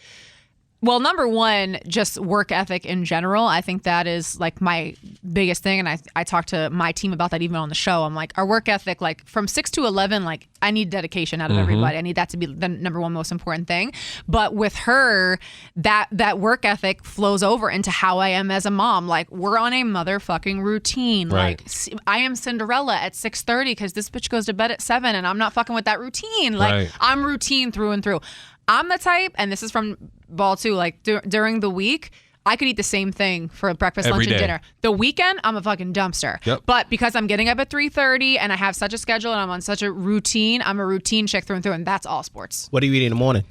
well, number one, just work ethic in general. I think that is like my biggest thing. And I talk to my team about that even on the show. I'm like, our work ethic, like from 6 to 11, like I need dedication out of everybody. I need that to be the number one most important thing. But with her, that work ethic flows over into how I am as a mom. Like we're on a motherfucking routine. Right. Like I am Cinderella at 6:30 because this bitch goes to bed at 7 and I'm not fucking with that routine. Like Right. I'm routine through and through. I'm the type, and this is from ball too, like during the week, I could eat the same thing for breakfast, Every lunch, and day. dinner. The weekend, I'm a fucking dumpster. Yep. But because I'm getting up at 3:30 and I have such a schedule and I'm on such a routine, I'm a routine chick through and through, and that's all sports. What do you eat in the morning?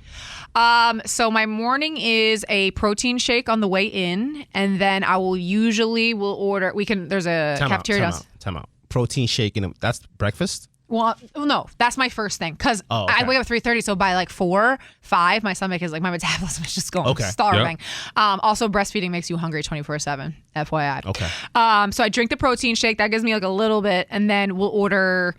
So my morning is a protein shake on the way in, and then I will order. There's a cafeteria. Time out. Protein shake that's breakfast. Well, no, that's my first thing because I wake up at 3:30. So by like 4, 5, my stomach is like my metabolism is just going starving. Yep. Also, breastfeeding makes you hungry 24/7. FYI. Okay. So I drink the protein shake. That gives me like a little bit, and then we'll order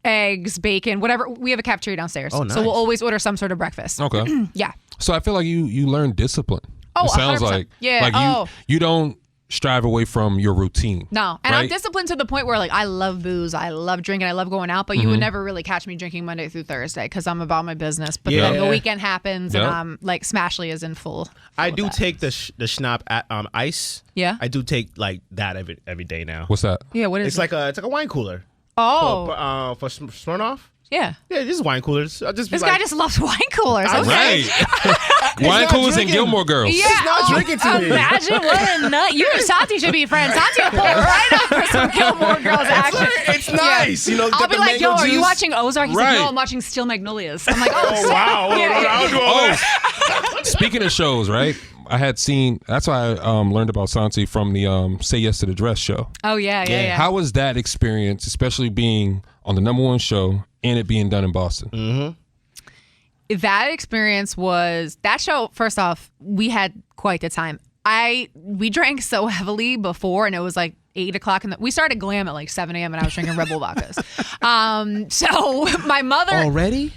eggs, bacon, whatever. We have a cafeteria downstairs, Oh, nice. so we'll always order some sort of breakfast. Okay. Yeah. So I feel like you learn discipline. Oh, it sounds 100%. like Yeah. you don't strive away from your routine. No, and I'm right? disciplined to the point where like I love booze, I love drinking, I love going out, but you would never really catch me drinking Monday through Thursday because I'm about my business. But then the weekend happens and Yep. I'm like Smashly is in full. I do take the schnapp at ice. Yeah. I do take like that every day now. What's that? Yeah, what is It's it? like a wine cooler. Oh, For Smirnoff. yeah. Yeah, this is wine coolers. I'll just be This like, guy just loves wine coolers. I- Okay. Right. Wine not coolers and drinking. Gilmore Girls. Yeah, It's not drinking to me. Imagine what a nut. You and Santi should be friends. Santi will pull right up for some Gilmore Girls action. It's nice. You know, I'll get be the like, yo, mango are you juice. watching Ozark? He's like, Right. no, I'm watching Steel Magnolias. I'm like, oh, Oh wow! Yeah. I'll do all that. Speaking of shows, right? I had seen. That's why I learned about Santi from the Say Yes to the Dress show. Oh, yeah. How was that experience, especially being on the #1 show and it being done in Boston? That experience was that show. First off, we had quite the time. We drank so heavily before, and it was like 8 o'clock, and we started glam at like 7 a.m. and I was drinking Red Bull vodkas. So my mother Already?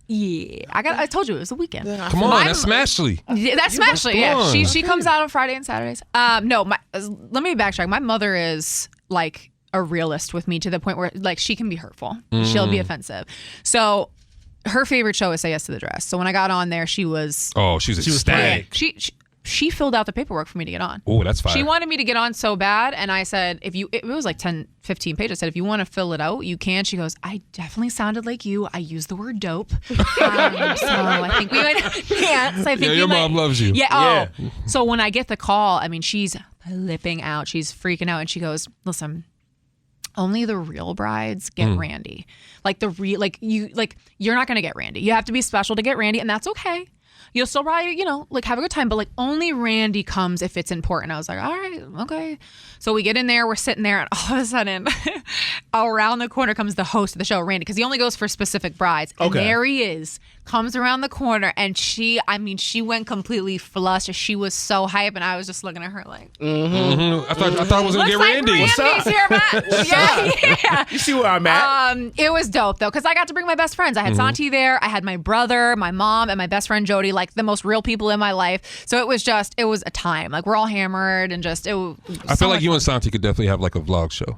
I told you it was a weekend. Come on, that's Smashly. Yeah, that's Smashly. Yeah, on. she comes out on Friday and Saturdays. No, let me backtrack. My mother is like a realist with me to the point where like she can be hurtful. She'll be offensive. So her favorite show is Say Yes to the Dress. So when I got on there, she was She was ecstatic. she filled out the paperwork for me to get on. Oh, that's fire. She wanted me to get on so bad, and I said, it was like 10, 15 pages. I said, if you want to fill it out, you can. She goes, I definitely sounded like you. I used the word dope. So I think we might can't. So I think your mom loves you. Yeah. Oh. So when I get the call, I mean, she's flipping out. She's freaking out, and she goes, listen, only the real brides get Randy. Like you're not gonna get Randy. You have to be special to get Randy, and that's okay. You'll still probably, like have a good time, but like only Randy comes if it's important. I was like, all right, okay. So we get in there, we're sitting there, and all of a sudden, around the corner comes the host of the show, Randy, because he only goes for specific brides. And there he is, comes around the corner, and she went completely flustered. She was so hype, and I was just looking at her like, I thought I was gonna get Randy. Randy's here, Matt. Yeah. You see where I'm at? It was dope though, because I got to bring my best friends. I had Santi there, I had my brother, my mom, and my best friend Jody, like the most real people in my life. So it was a time. Like we're all hammered and just it was I feel like you and Santi could definitely have like a vlog show.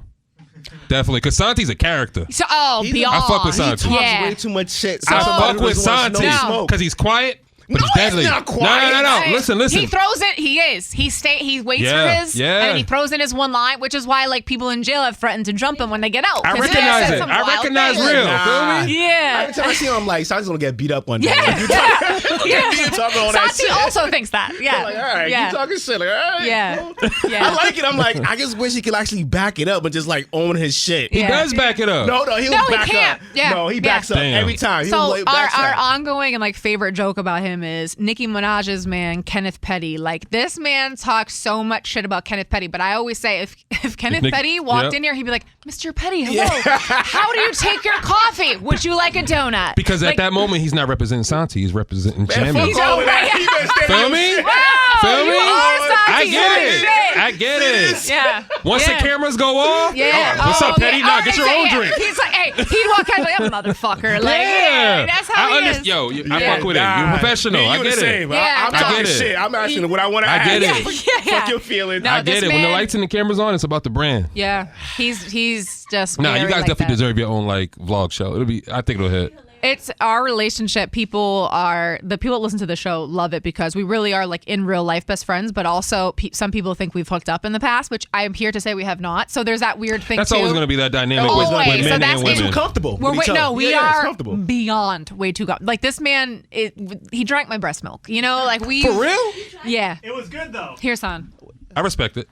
Definitely, because Santi's a character. So I beyond. fuck with He Santi. talks Yeah. way too much shit. I Somebody fuck with doesn't want Santi no smoke. because he's quiet, but he's deadly. he's not quiet. No. Hey, Listen. He throws it. He is. He waits Yeah, for his. yeah. And then he throws in his one line, which is why like people in jail have threatened to jump him when they get out. I 'cause he recognize said it. some I wild recognize things. real. Nah. Feel me? Yeah. Every time I see him, I'm like, Santi's gonna get beat up one day. Yeah. You talking all that Santi shit. also thinks that. Yeah. Like, all right, yeah. you talking shit. Like, all right, Yeah. cool. Yeah. I like it. I'm like, I just wish he could actually back it up and just like own his shit. He Yeah. does back it up. No, he'll No, he back can't. up. Yeah. No, he backs up Yeah. every time. So He'll our backtrack. ongoing and like favorite joke about him him is Nicki Minaj's man, Kenneth Petty. Like, this man talks so much shit about Kenneth Petty, but I always say if Kenneth Petty walked in here, he'd be like, Mr. Petty, hello. How do you take your coffee? Would you like a donut? Because at that moment, he's not representing Santi. He's representing Jamie. He's over that. Feel me? Wow, Feel me? you are Santi. I get it. Shit. I get it. Yeah. Once the cameras go off, Yeah. what's up, Petty? Nah, get your own drink. He's like, hey, he'd walk out like, motherfucker. Like, yeah, that's how he is. Yo, I fuck with it. You're a professional. I get it. Yeah. I'm talking get it. shit. I'm asking what I want to ask. I get it. Fuck your feelings. No, I get it. When the man- lights and the cameras on, it's about the brand. Yeah, he's just. Nah, you very guys like definitely that. deserve your own like vlog show. I think it'll hit. It's our relationship. The people that listen to the show love it because we really are like in real life best friends. But also, some people think we've hooked up in the past, which I am here to say we have not. So there's that weird thing. That's too. always going to be that dynamic Always. with So men that's and women. Too comfortable. We're with each no, other. we Yeah, it's are comfortable. beyond way too comfortable. Like this man, he drank my breast milk. You know, like we. For real? Yeah. It was good though. Here's son. I respect it.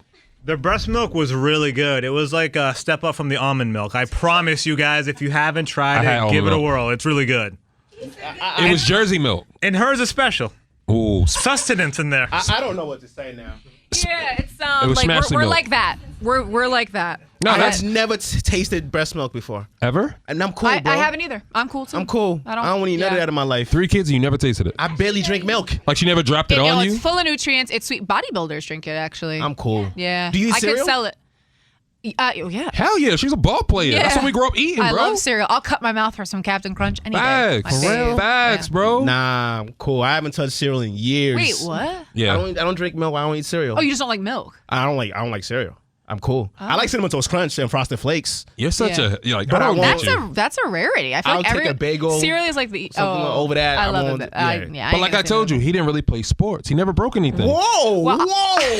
The breast milk was really good. It was like a step up from the almond milk. I promise you guys, if you haven't tried had it, give it almond a milk. whirl. It's really good. It was Jersey milk. And hers is special. Ooh. Sustenance in there. I don't know what to say now. Yeah, it's It was like smashing we're milk. like that. We're like that. No, that's I've never tasted breast milk before. ever? And I'm cool, I bro. haven't either. I'm cool too. I'm cool. I don't need none of that in my life. 3 kids and you never tasted it. I barely drink milk. Like she never dropped it on It's you? full of nutrients. It's sweet. Bodybuilders drink it actually. I'm cool. Yeah. Do you eat I cereal? could sell it. Yeah. Hell yeah, she's a ball player. That's what we grew up eating, I bro. love cereal. I'll cut my mouth for some Captain Crunch any day. Facts. My fave. Facts, Yeah. bro. Nah, I'm cool. I haven't touched cereal in years. Wait, what? Yeah. I don't drink milk. I don't eat cereal. Oh, you just don't like milk? I don't like cereal. I'm cool. I like Cinnamon Toast Crunch and Frosted Flakes. You're such Yeah. you're like, But I I don't won't- want That's you. a rarity. I feel I'll like take a bagel, cereal is like the something over that. I I love won't- it. yeah. But like I told you, he didn't really play sports. He never broke anything. Whoa.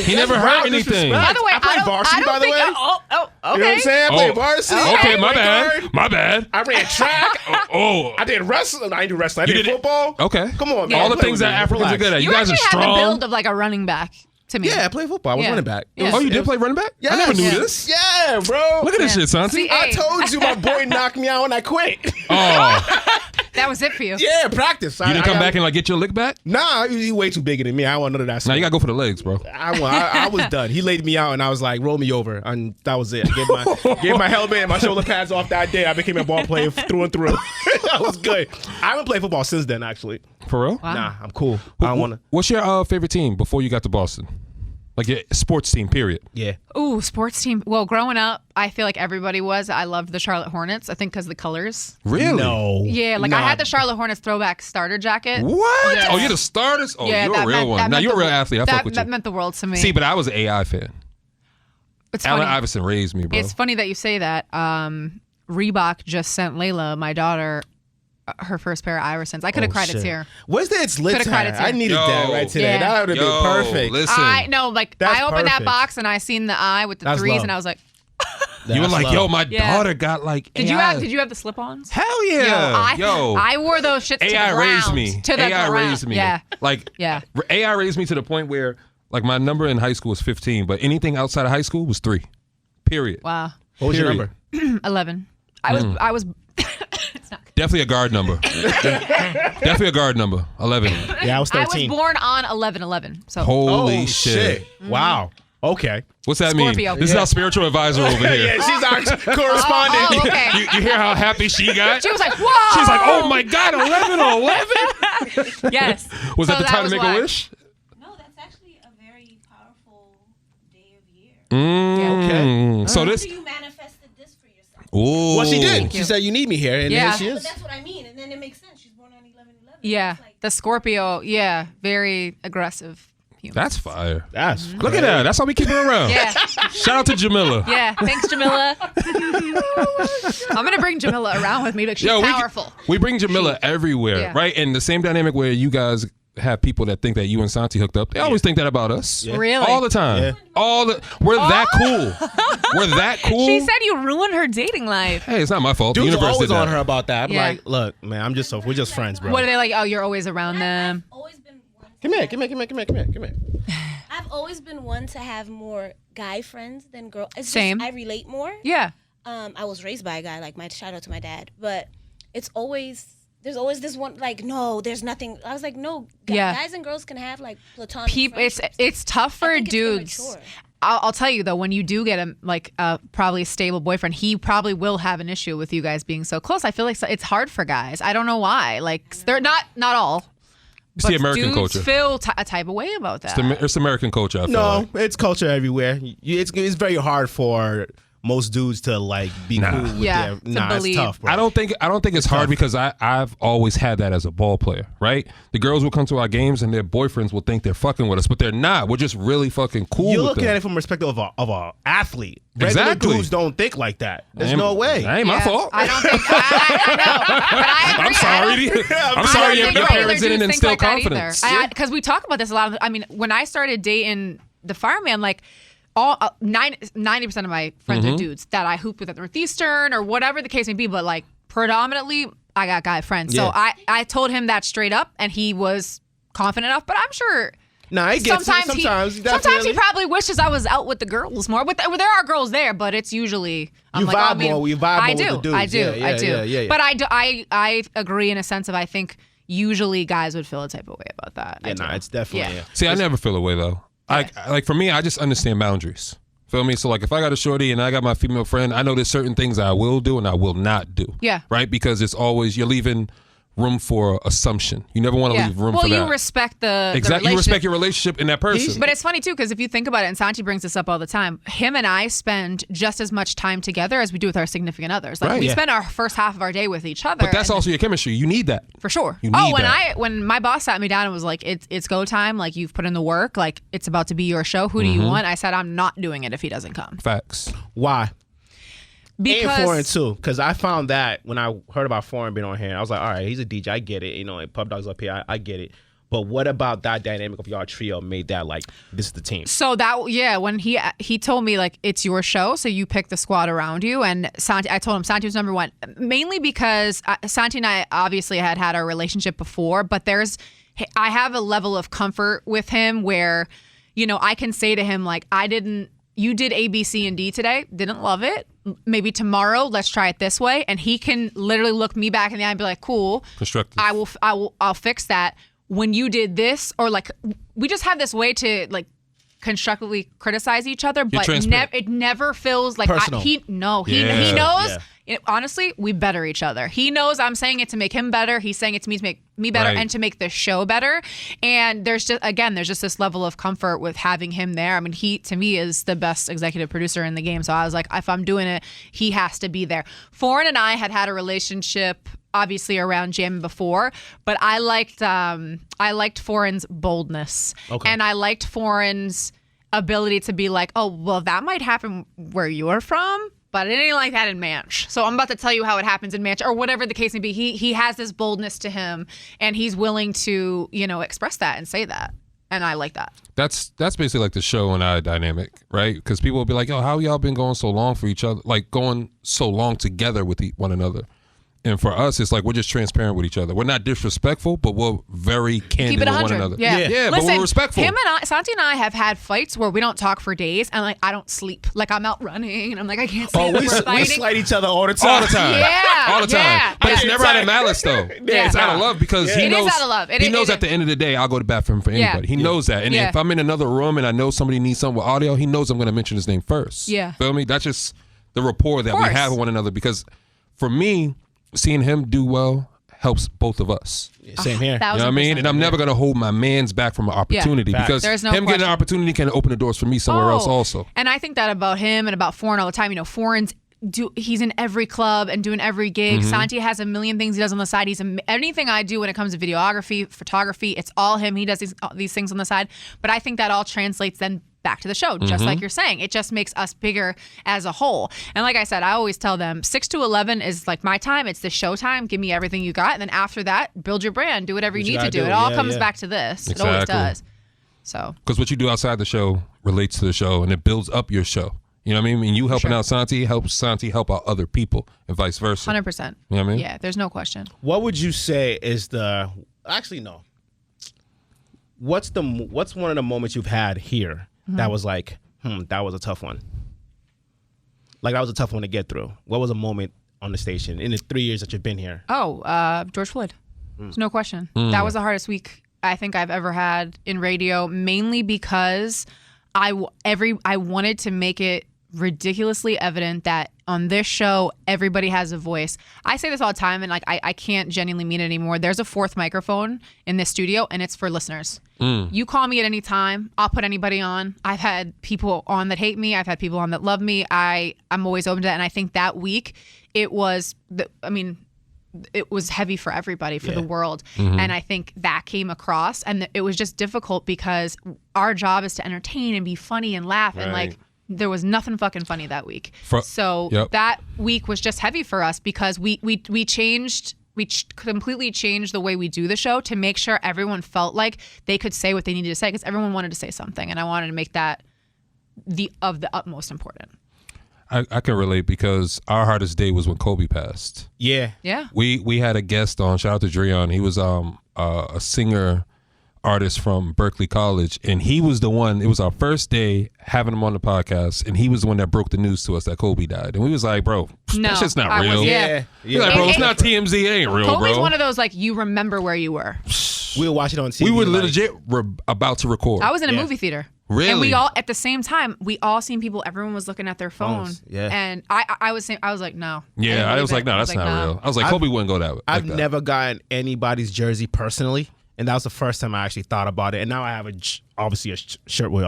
He never hurt anything. By the way, I played varsity, by the way. Okay. You know what I'm saying? I played varsity. Okay, my Point bad. guard. My bad. I ran track. Oh. I did wrestling. I didn't do wrestling. I You did did it? football. Okay. Come on, man. All the Play things with that me. Africans are Relax. good at. You You guys are actually have the strong. build of like a running back to me. Yeah, I played football. I was Yeah. running back. Yeah. Oh, you did play running back? Yes. I never knew Yeah. this. Yeah, bro. Look at this Yeah. shit, Santi. See, I hey. told you my boy knocked me out and I quit. Oh, That was it for you. Yeah, practice. you didn't come back and like get your lick back? Nah, he's way too bigger than me. I don't want none of that Now stuff. you gotta go for the legs, bro. I was done. He laid me out and I was like, roll me over. And that was it. I gave my helmet and my shoulder pads off that day. I became a ball player through and through. That was good. I haven't played football since then, actually. For real? Wow. Nah, I'm cool. I don't want to. What's your favorite team before you got to Boston? Like your sports team, period. Yeah. Ooh, sports team. Well, growing up, I feel like everybody was. I loved the Charlotte Hornets. I think because the colors. Really? No. Yeah, like Nah. I had the Charlotte Hornets throwback starter jacket. What? Yeah. Oh, you're the starters? Oh, Yeah, you're a that real meant- one. that Now meant you're a the- real athlete. I fuck with That you. meant the world to me. See, but I was an AI fan. it's Allen funny. Iverson raised me, bro. It's funny that you say that. Reebok just sent Layla, my daughter, her first pair of Iversons. I could have cried a tear. Where's the It's Lit Coulda cried hat? a tear. I needed Yo. that right today. Yeah. That would have been perfect. Listen. I know, like That's I opened that perfect. box and I seen the eye with the That's threes, love. and I was like, You were That's like, love. yo, my Yeah. daughter got like Did AI. you have the slip-ons? Hell yeah. I wore those shits to the AI ground. raised me. To the AI ground. raised me. Yeah. Like, Yeah. AI raised me to the point where, like, my number in high school was 15, but anything outside of high school was 3. Period. Wow. What was your Period. number? 11. I was it's not good. Definitely a guard number. Definitely a guard number. 11. Yeah, I was 13. I was born on 11/11. So Holy Oh, shit. Wow. Okay. What's that Scorpio. mean? This is our spiritual advisor over here. Yeah, she's our correspondent. Oh, okay. You hear how happy she got? She was like, whoa. She's like, oh my God, 11 on 11? Yes. Was So that the time to make why. a wish? No, that's actually a very powerful day of year. Mm. So this. So you manifested this for yourself. Ooh. Well, she did. She said, you need me here. And Yeah. there she But is. that's what I mean, and then it makes sense. She's born on 11/11. Yeah. It's like, The Scorpio, yeah, very aggressive human. That's fire. That's Look at that. That's how we keep her around. Yeah. Shout out to Jamila. Yeah. Thanks, Jamila. I'm gonna bring Jamila around with me because she's Yo, powerful. We bring Jamila everywhere, Yeah. right? And the same dynamic where you guys have people that think that you and Santi hooked up. They always think that about us. Really? All the time. Yeah. We're that cool. We're that cool. She said you ruined her dating life. Hey, it's not my fault. Dudes the are universe always did that. on her about that. I'm Yeah. like, look, man, we're just friends, bro. What are they like? Oh, you're always around them. I've always been one. Come here. I've always been one to have more guy friends than girl. It's Same. Just, I relate more. Yeah. I was raised by a guy. Like shout out to my dad, but it's always there's always this one, like, no, there's nothing. I was like, no, guys and girls can have, like, platonic friendships. It's tough for dudes. It's I'll tell you though, when you do get a probably stable boyfriend, he probably will have an issue with you guys being so close. I feel like it's hard for guys. I don't know why. Like they're not all. It's the American dudes culture. feel a type of way about that. It's American culture. I feel No, it's culture everywhere. It's very hard for most dudes to like be cool with Yeah, it's tough, bro. I don't think it's hard because I've always had that as a ball player, right? The girls will come to our games and their boyfriends will think they're fucking with us, but they're not. We're just really fucking cool. You're with looking them. at it from the perspective of a athlete. Regular Exactly. dudes don't think like that. There's no way. That ain't my fault. I don't think I know, but I agree. I'm sorry. I'm sorry your parents didn't instill confidence. Because we talk about this a lot. I mean, when I started dating the fireman, like all 90% of my friends are dudes that I hooped with at Northeastern or whatever the case may be. But like predominantly, I got guy friends. So I told him that straight up, and he was confident enough. But I'm sure. No, I get sometimes he probably wishes I was out with the girls more. But there are girls there, but it's usually you vibe more. You vibe more with the dudes. I do. Yeah. But I agree in a sense of I think usually guys would feel a type of way about that. Yeah, it's definitely. Yeah. See, I never feel a way though. Like for me, I just understand boundaries. Feel me? So like if I got a shorty and I got my female friend, I know there's certain things I will do and I will not do. Yeah. Right? Because it's always you're leaving room for assumption. You never want to leave room for that. Well, you respect the exactly. You respect your relationship in that person. But it's funny too because if you think about it, and Santi brings this up all the time. Him and I spend just as much time together as we do with our significant others. Like we spend our first half of our day with each other. But that's also your chemistry. You need that for sure. You need when my boss sat me down and was like, "It's go time. Like you've put in the work. Like it's about to be your show. Who do you want?" I said, "I'm not doing it if he doesn't come." Facts. Why? Because and foreign too, because I found that when I heard about foreign being on here, I was like, all right, he's a DJ, I get it. You know, like Pub Dog's up here, I get it. But what about that dynamic of y'all trio made that like this is the team? So that when he told me like it's your show, so you pick the squad around you. And Santi, I told him Santi was number one, mainly because Santi and I obviously had our relationship before, but I have a level of comfort with him where, you know, I can say to him like you did A, B, C, and D today. Didn't love it. Maybe tomorrow, let's try it this way. And he can literally look me back in the eye and be like, "Cool, constructive. I'll fix that." When you did this, or like, we just have this way to like constructively criticize each other, but it never feels like personal. He knows. Yeah. Honestly, we better each other. He knows I'm saying it to make him better. He's saying it to me to make me better and to make the show better. And there's just this level of comfort with having him there. I mean, he to me is the best executive producer in the game. So I was like, if I'm doing it, he has to be there. Foreign and I had a relationship obviously around jamming before, but I liked Foreign's boldness. Okay. And I liked Foreign's ability to be like, oh, well, that might happen where you're from, but it ain't like that in Manch. So I'm about to tell you how it happens in Manch, or whatever the case may be. He has this boldness to him, and he's willing to, you know, express that and say that. And I like that. That's basically like the show and I dynamic, right? Because people will be like, yo, how y'all been going so long for each other, like going so long together with one another? And for us, it's like we're just transparent with each other. We're not disrespectful, but we're very candid with one another. Yeah, Listen, but we're respectful. Santi and I have had fights where we don't talk for days, and like I don't sleep. Like I'm out running, and I'm like I can't sleep. We slight each other all the time. All the time. Yeah, all the time. Yeah, but it's never out of malice, though. It's out of love because he knows. It is out of love. He knows at the end of the day, I'll go to bat for him for anybody. He knows that. And if I'm in another room and I know somebody needs something with audio, he knows I'm going to mention his name first. Yeah. Feel me? That's just the rapport that we have with one another. Because for me, seeing him do well helps both of us. Same here. You know what I mean? And I'm never going to hold my man's back from an opportunity because him getting an opportunity can open the doors for me somewhere else also. And I think that about him and about Foreign all the time. You know, Foreign's he's in every club and doing every gig. Santi has a million things he does on the side. Anything I do when it comes to videography, photography, it's all him. He does these things on the side. But I think that all translates then back to the show, just like you're saying. It just makes us bigger as a whole. And like I said, I always tell them 6 to 11 is like my time. It's the show time. Give me everything you got. And then after that, build your brand. Do whatever you need to do. It all comes back to this. Exactly. It always does. So, because what you do outside the show relates to the show and it builds up your show. You know what I mean? And you helping out Santi helps Santi help out other people and vice versa. 100%. You know what I mean? Yeah, there's no question. What would you say is actually no. What's one of the moments you've had here that was like, that was a tough one? Like that was a tough one to get through. What was a moment on the station in the 3 years that you've been here? Oh, George Floyd. There's no question. That was the hardest week I think I've ever had in radio, mainly because I wanted to make it ridiculously evident that on this show, everybody has a voice. I say this all the time, and like I can't genuinely mean it anymore. There's a fourth microphone in this studio, and it's for listeners. You call me at any time. I'll put anybody on. I've had people on that hate me. I've had people on that love me. I'm always open to that, and I think that week it was heavy for everybody, for the world. And I think that came across, and it was just difficult because our job is to entertain and be funny and laugh, and like there was nothing fucking funny that week. That week was just heavy for us because we completely changed the way we do the show to make sure everyone felt like they could say what they needed to say, because everyone wanted to say something, and I wanted to make that of the utmost important. I can relate because our hardest day was when Kobe passed. Yeah. We had a guest on. Shout out to Dreon. He was a singer artist from Berkeley College, and he was the one. It was our first day having him on the podcast, and he was the one that broke the news to us that Kobe died. And we was like, bro, that shit's not real. Yeah. Like, bro, it's not TMZ. It ain't real, Kobe's bro. one of those like you remember where you were. We would watch it on TV. We were legit about to record. I was in a movie theater. Really? And we all, at the same time, we all seen people, everyone was looking at their phone. Yeah. And I was like, no. Yeah, I was like, no, that's not real. I was like, Kobe wouldn't go that way. I've never gotten anybody's jersey personally, and that was the first time I actually thought about it. And now I have obviously a shirt with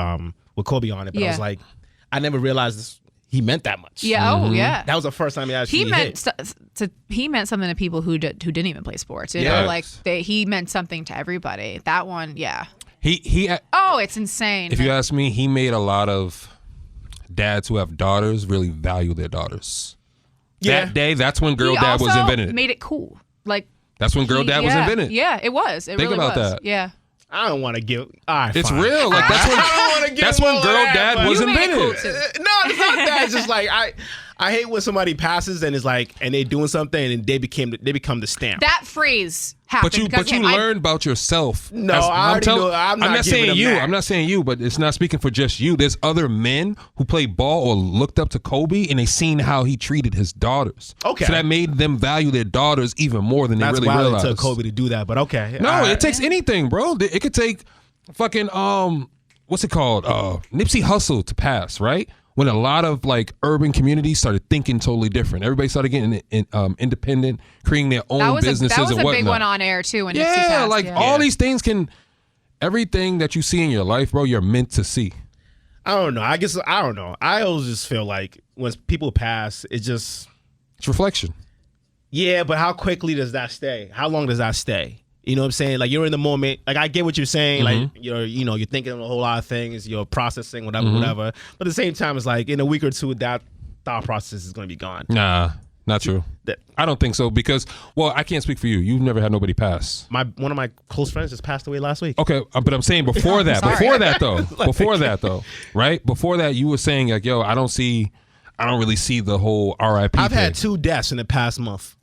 Kobe on it, but I was like, I never realized he meant that much. Yeah. Oh, yeah. That was the first time he actually he meant something to people who didn't even play sports. You know, like he meant something to everybody. That one, yeah. It's insane. If you ask me, he made a lot of dads who have daughters really value their daughters. Yeah. That day, that's when Girl Dad was invented. Made it cool. Like that's when Girl Dad was invented. Yeah, it was. Think about that. Yeah. I don't want to give. All right, it's fine. real. Like that's when Girl Dad was invented. Cool no, it's not that. It's just like I hate when somebody passes and is like, and they doing something and they become the stamp. That phrase happened. But you learn about yourself. No, I already know. I'm not saying you. That. I'm not saying you, but it's not speaking for just you. There's other men who played ball or looked up to Kobe, and they seen how he treated his daughters. Okay, so that made them value their daughters even more than they really realized. That's why it took Kobe to do that. But okay, no, it takes anything, bro. It could take fucking what's it called? Nipsey Hussle to pass, right? When a lot of like urban communities started thinking totally different. Everybody started getting independent, creating their own businesses and whatnot. That was a big one on air too. When Nipsey passed. All these things everything that you see in your life, bro, you're meant to see. I don't know. I don't know. I always just feel like when people pass, it's reflection. Yeah, but how quickly does that stay? How long does that stay? You know what I'm saying? Like you're in the moment. Like I get what you're saying. Like you're thinking of a whole lot of things. You're processing whatever. But at the same time, it's like in a week or two, that thought process is going to be gone. Nah, not true. I don't think so because, well, I can't speak for you. You've never had nobody pass. One of my close friends just passed away last week. Okay, but I'm saying before that, right? Before that, you were saying like, yo, I don't really see the whole RIP. I've had 2 deaths in the past month.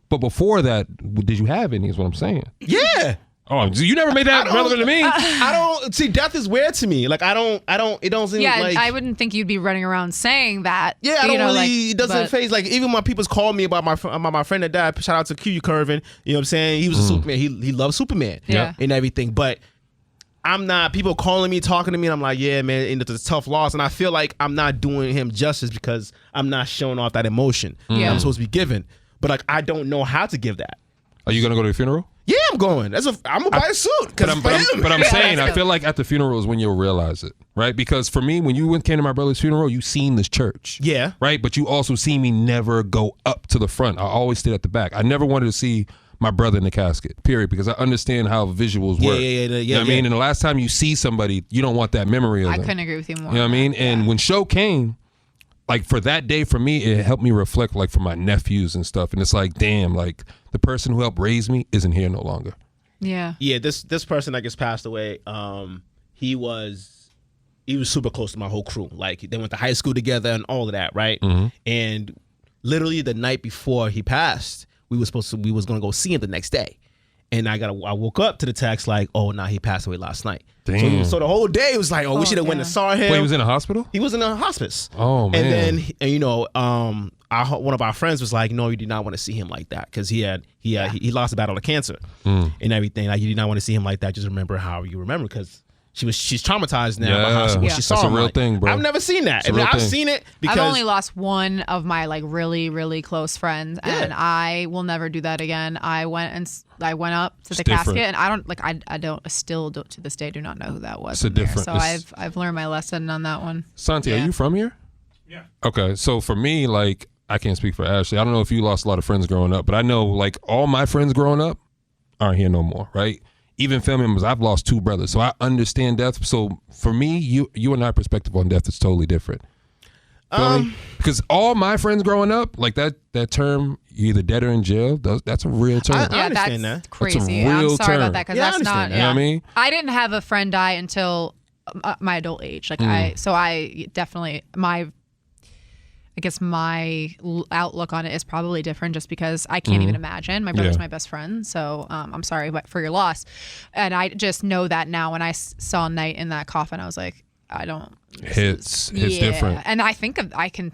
But before that, did you have any? Is what I'm saying. Yeah. Oh, you never made that relevant to me. I don't see. Death is weird to me. Like I don't. It don't seem. Yeah, like, I wouldn't think you'd be running around saying that. Yeah, I don't really. It doesn't phase. Like even when people's call me about my friend that died. Shout out to Q Curvin. You know what I'm saying? He was a Superman. He loved Superman. Yeah. And everything. But I'm not. People calling me, talking to me, and I'm like, yeah, man, and it's a tough loss. And I feel like I'm not doing him justice because I'm not showing off that emotion that I'm supposed to be giving. But like I don't know how to give that. Are you gonna go to the funeral? Yeah, I'm going. I'm gonna buy a suit. But I'm saying I feel like at the funeral is when you'll realize it, right? Because for me, when you came to my brother's funeral, you seen this church, right? But you also see me never go up to the front. I always stayed at the back. I never wanted to see my brother in the casket, period, because I understand how visuals work. You know what I mean? And the last time you see somebody, you don't want that memory of them. I couldn't agree with you more. You know what I mean? And when show came, like for that day for me, it helped me reflect like for my nephews and stuff. And it's like, damn, like the person who helped raise me isn't here no longer. Yeah. Yeah, this person that just passed away, he was super close to my whole crew. Like they went to high school together and all of that, right? And literally the night before he passed, we was gonna go see him the next day. And I woke up to the text like, oh, nah, he passed away last night. Damn. So the whole day was like, we should have went and saw him. Wait, he was in a hospital? He was in a hospice. Oh man. And then I one of our friends was like, no, you did not want to see him like that because he lost a battle of cancer and everything. Like, you did not want to see him like that. Just remember how you remember, because she's traumatized now about what she saw. That's a real thing, bro. I've never seen that. I've seen it because I've only lost one of my like really, really close friends, and I will never do that again. I went up to the casket, and I still to this day do not know who that was. It's different. So I've learned my lesson on that one. Santi, are you from here? Yeah. Okay, so for me, like, I can't speak for Ashley. I don't know if you lost a lot of friends growing up, but I know like all my friends growing up aren't here no more, right? Even family members, I've lost 2 brothers, so I understand death. So for me, you and I perspective on death is totally different. Feel me? Because all my friends growing up, like that term, you're either dead or in jail, that's a real term. I understand that's that. crazy. That's a real I'm sorry term. about that, because that's not. You know what I mean? I didn't have a friend die until my adult age. Like I definitely I guess my outlook on it is probably different, just because I can't even imagine. My brother's my best friend, so I'm sorry for your loss. And I just know that now. When I saw Knight in that coffin, I was like, I don't. Hits different. And I think I can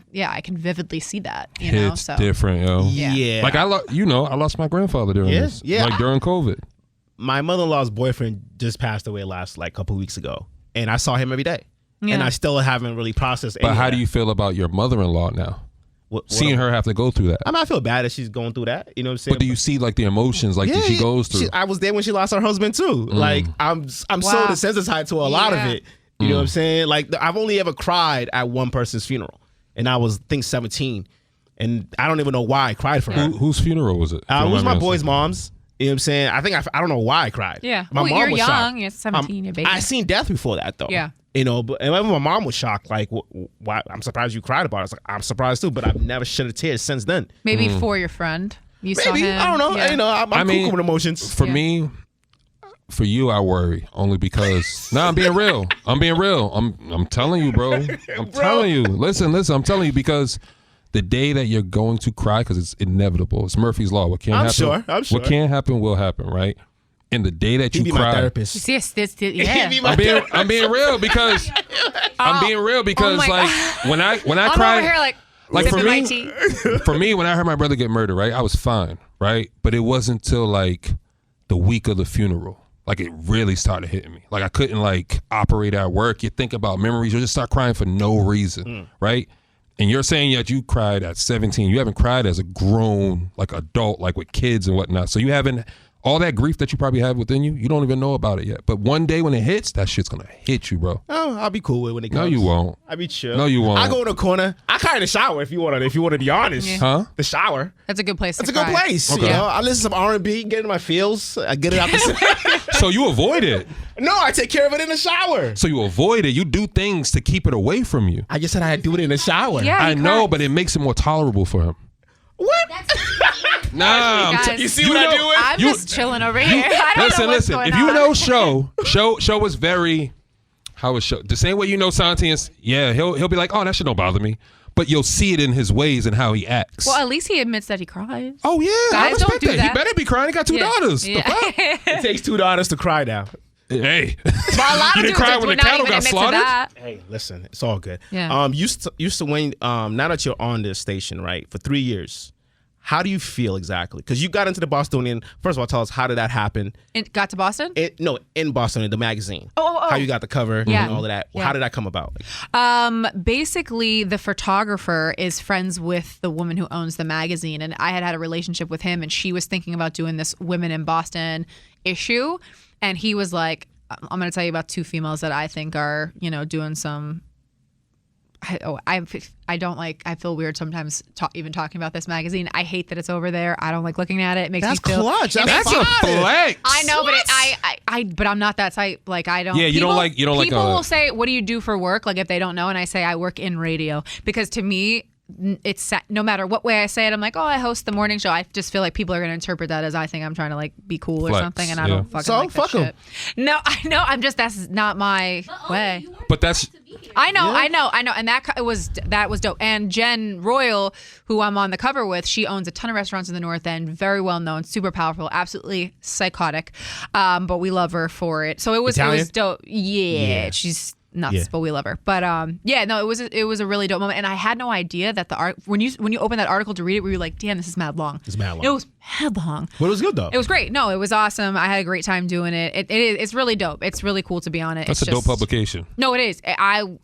vividly see that. Hits different, yo. Yeah. Like I lost my grandfather during this. Yeah. Like during COVID. My mother-in-law's boyfriend just passed away last like couple weeks ago, and I saw him every day. Yeah. And I still haven't really processed any But how of that. do you feel about your mother-in-law now? Seeing her have to go through that. I mean, I feel bad that she's going through that. You know what I'm saying? But do you see like the emotions like that she goes through? I was there when she lost her husband too. Like I'm so desensitized to a lot of it. You know what I'm saying? Like I've only ever cried at one person's funeral, and I was, I think, 17, and I don't even know why I cried for her. Whose funeral was it? It was my boy's mom's. You know what I'm saying? I think I don't know why I cried. Yeah. My mom you're was young. shocked. You're 17. You're baby. I seen death before that though. Yeah. You know, but and my mom was shocked. Like, why? I'm surprised you cried about it. I was like, I'm surprised too, but I've never shed a tear since then. Maybe for your friend. You saw Maybe. him. I don't know. Yeah. You know, I'm cool with emotions. For me, for you, I worry only because. I'm being real. I'm telling you, bro. I'm telling you. Listen. I'm telling you, because the day that you're going to cry, because it's inevitable. It's Murphy's Law. What can't happen? I'm sure. What can't happen will happen, right? And the day that you be cry, my therapist. Yes, I'm being real because like when I I'm cried, over here like for my me, tea. for me, when I heard my brother get murdered, right, I was fine, right? But it wasn't till like the week of the funeral, like it really started hitting me. Like I couldn't like operate at work. You think about memories, you just start crying for no reason, right? And you're saying that you cried at 17. You haven't cried as a grown, like adult, like with kids and whatnot. So you haven't. All that grief that you probably have within you, you don't even know about it yet. But one day when it hits, that shit's gonna hit you, bro. Oh, I'll be cool with it when it comes. No, you won't. I'll be chill. No, you won't. I go in the corner. I cry in the shower if you want to be honest. Yeah. Huh? The shower. That's a good place. That's to a good cry. place. Okay. You know, I listen to some R&B, get in my feels. I get it out the So you avoid it. No, I take care of it in the shower. So you avoid it. You do things to keep it away from you. I just said I do it in the shower. Yeah, I know, but it makes it more tolerable for him. What? Nah, Guys, You see what I do with? I'm just chilling over here. I don't know what's listen. going If you on. know Show was very, how is Show? The same way you know Santi is, he'll be like, oh, that shit don't bother me. But you'll see it in his ways and how he acts. Well, at least he admits that he cries. Oh yeah, I Guys, don't respect do that. that. He better be crying. He got 2 daughters. Yeah. The fuck? It takes 2 daughters to cry now. Hey, Well, a lot you of didn't cry dudes when would the not cattle even got admit to slaughtered. that. Hey, listen, it's all good. Yeah. Used to when now that you're on this station, right, for 3 years, how do you feel exactly? Because you got into the Bostonian. First of all, tell us, how did that happen? Got to Boston? In Boston, in the magazine. Oh. How you got the cover Yeah. and all of that. Yeah. How did that come about? Basically, the photographer is friends with the woman who owns the magazine, and I had a relationship with him, and she was thinking about doing this Women in Boston issue, and he was like, I'm going to tell you about 2 females that I think are, doing some. I don't like. I feel weird sometimes even talking about this magazine. I hate that it's over there. I don't like looking at it. It makes That's me feel. clutch. that's a flex. I know, but but I'm not that type. Like I don't. Yeah, you don't like People will say, "What do you do for work?" Like if they don't know, and I say I work in radio, because to me, it's no matter what way I say it, I'm like, oh, I host the morning show. I just feel like people are going to interpret that as I think I'm trying to like be cool or something, and I don't fucking like that shit. No, I know. I'm just that's not my way. But that's. I know, and that was dope. And Jen Royal, who I'm on the cover with, she owns a ton of restaurants in the North End, very well known, super powerful, absolutely psychotic. But we love her for it. So it was dope. Yeah, she's nuts, but we love her. But no, it was a really dope moment, and I had no idea that when you open that article to read it, we were like, damn, this is mad long. It's mad long. It was mad long. But it was good though. It was great. No, it was awesome. I had a great time doing it. It's really dope. It's really cool to be on it. That's a dope publication. No, it is. I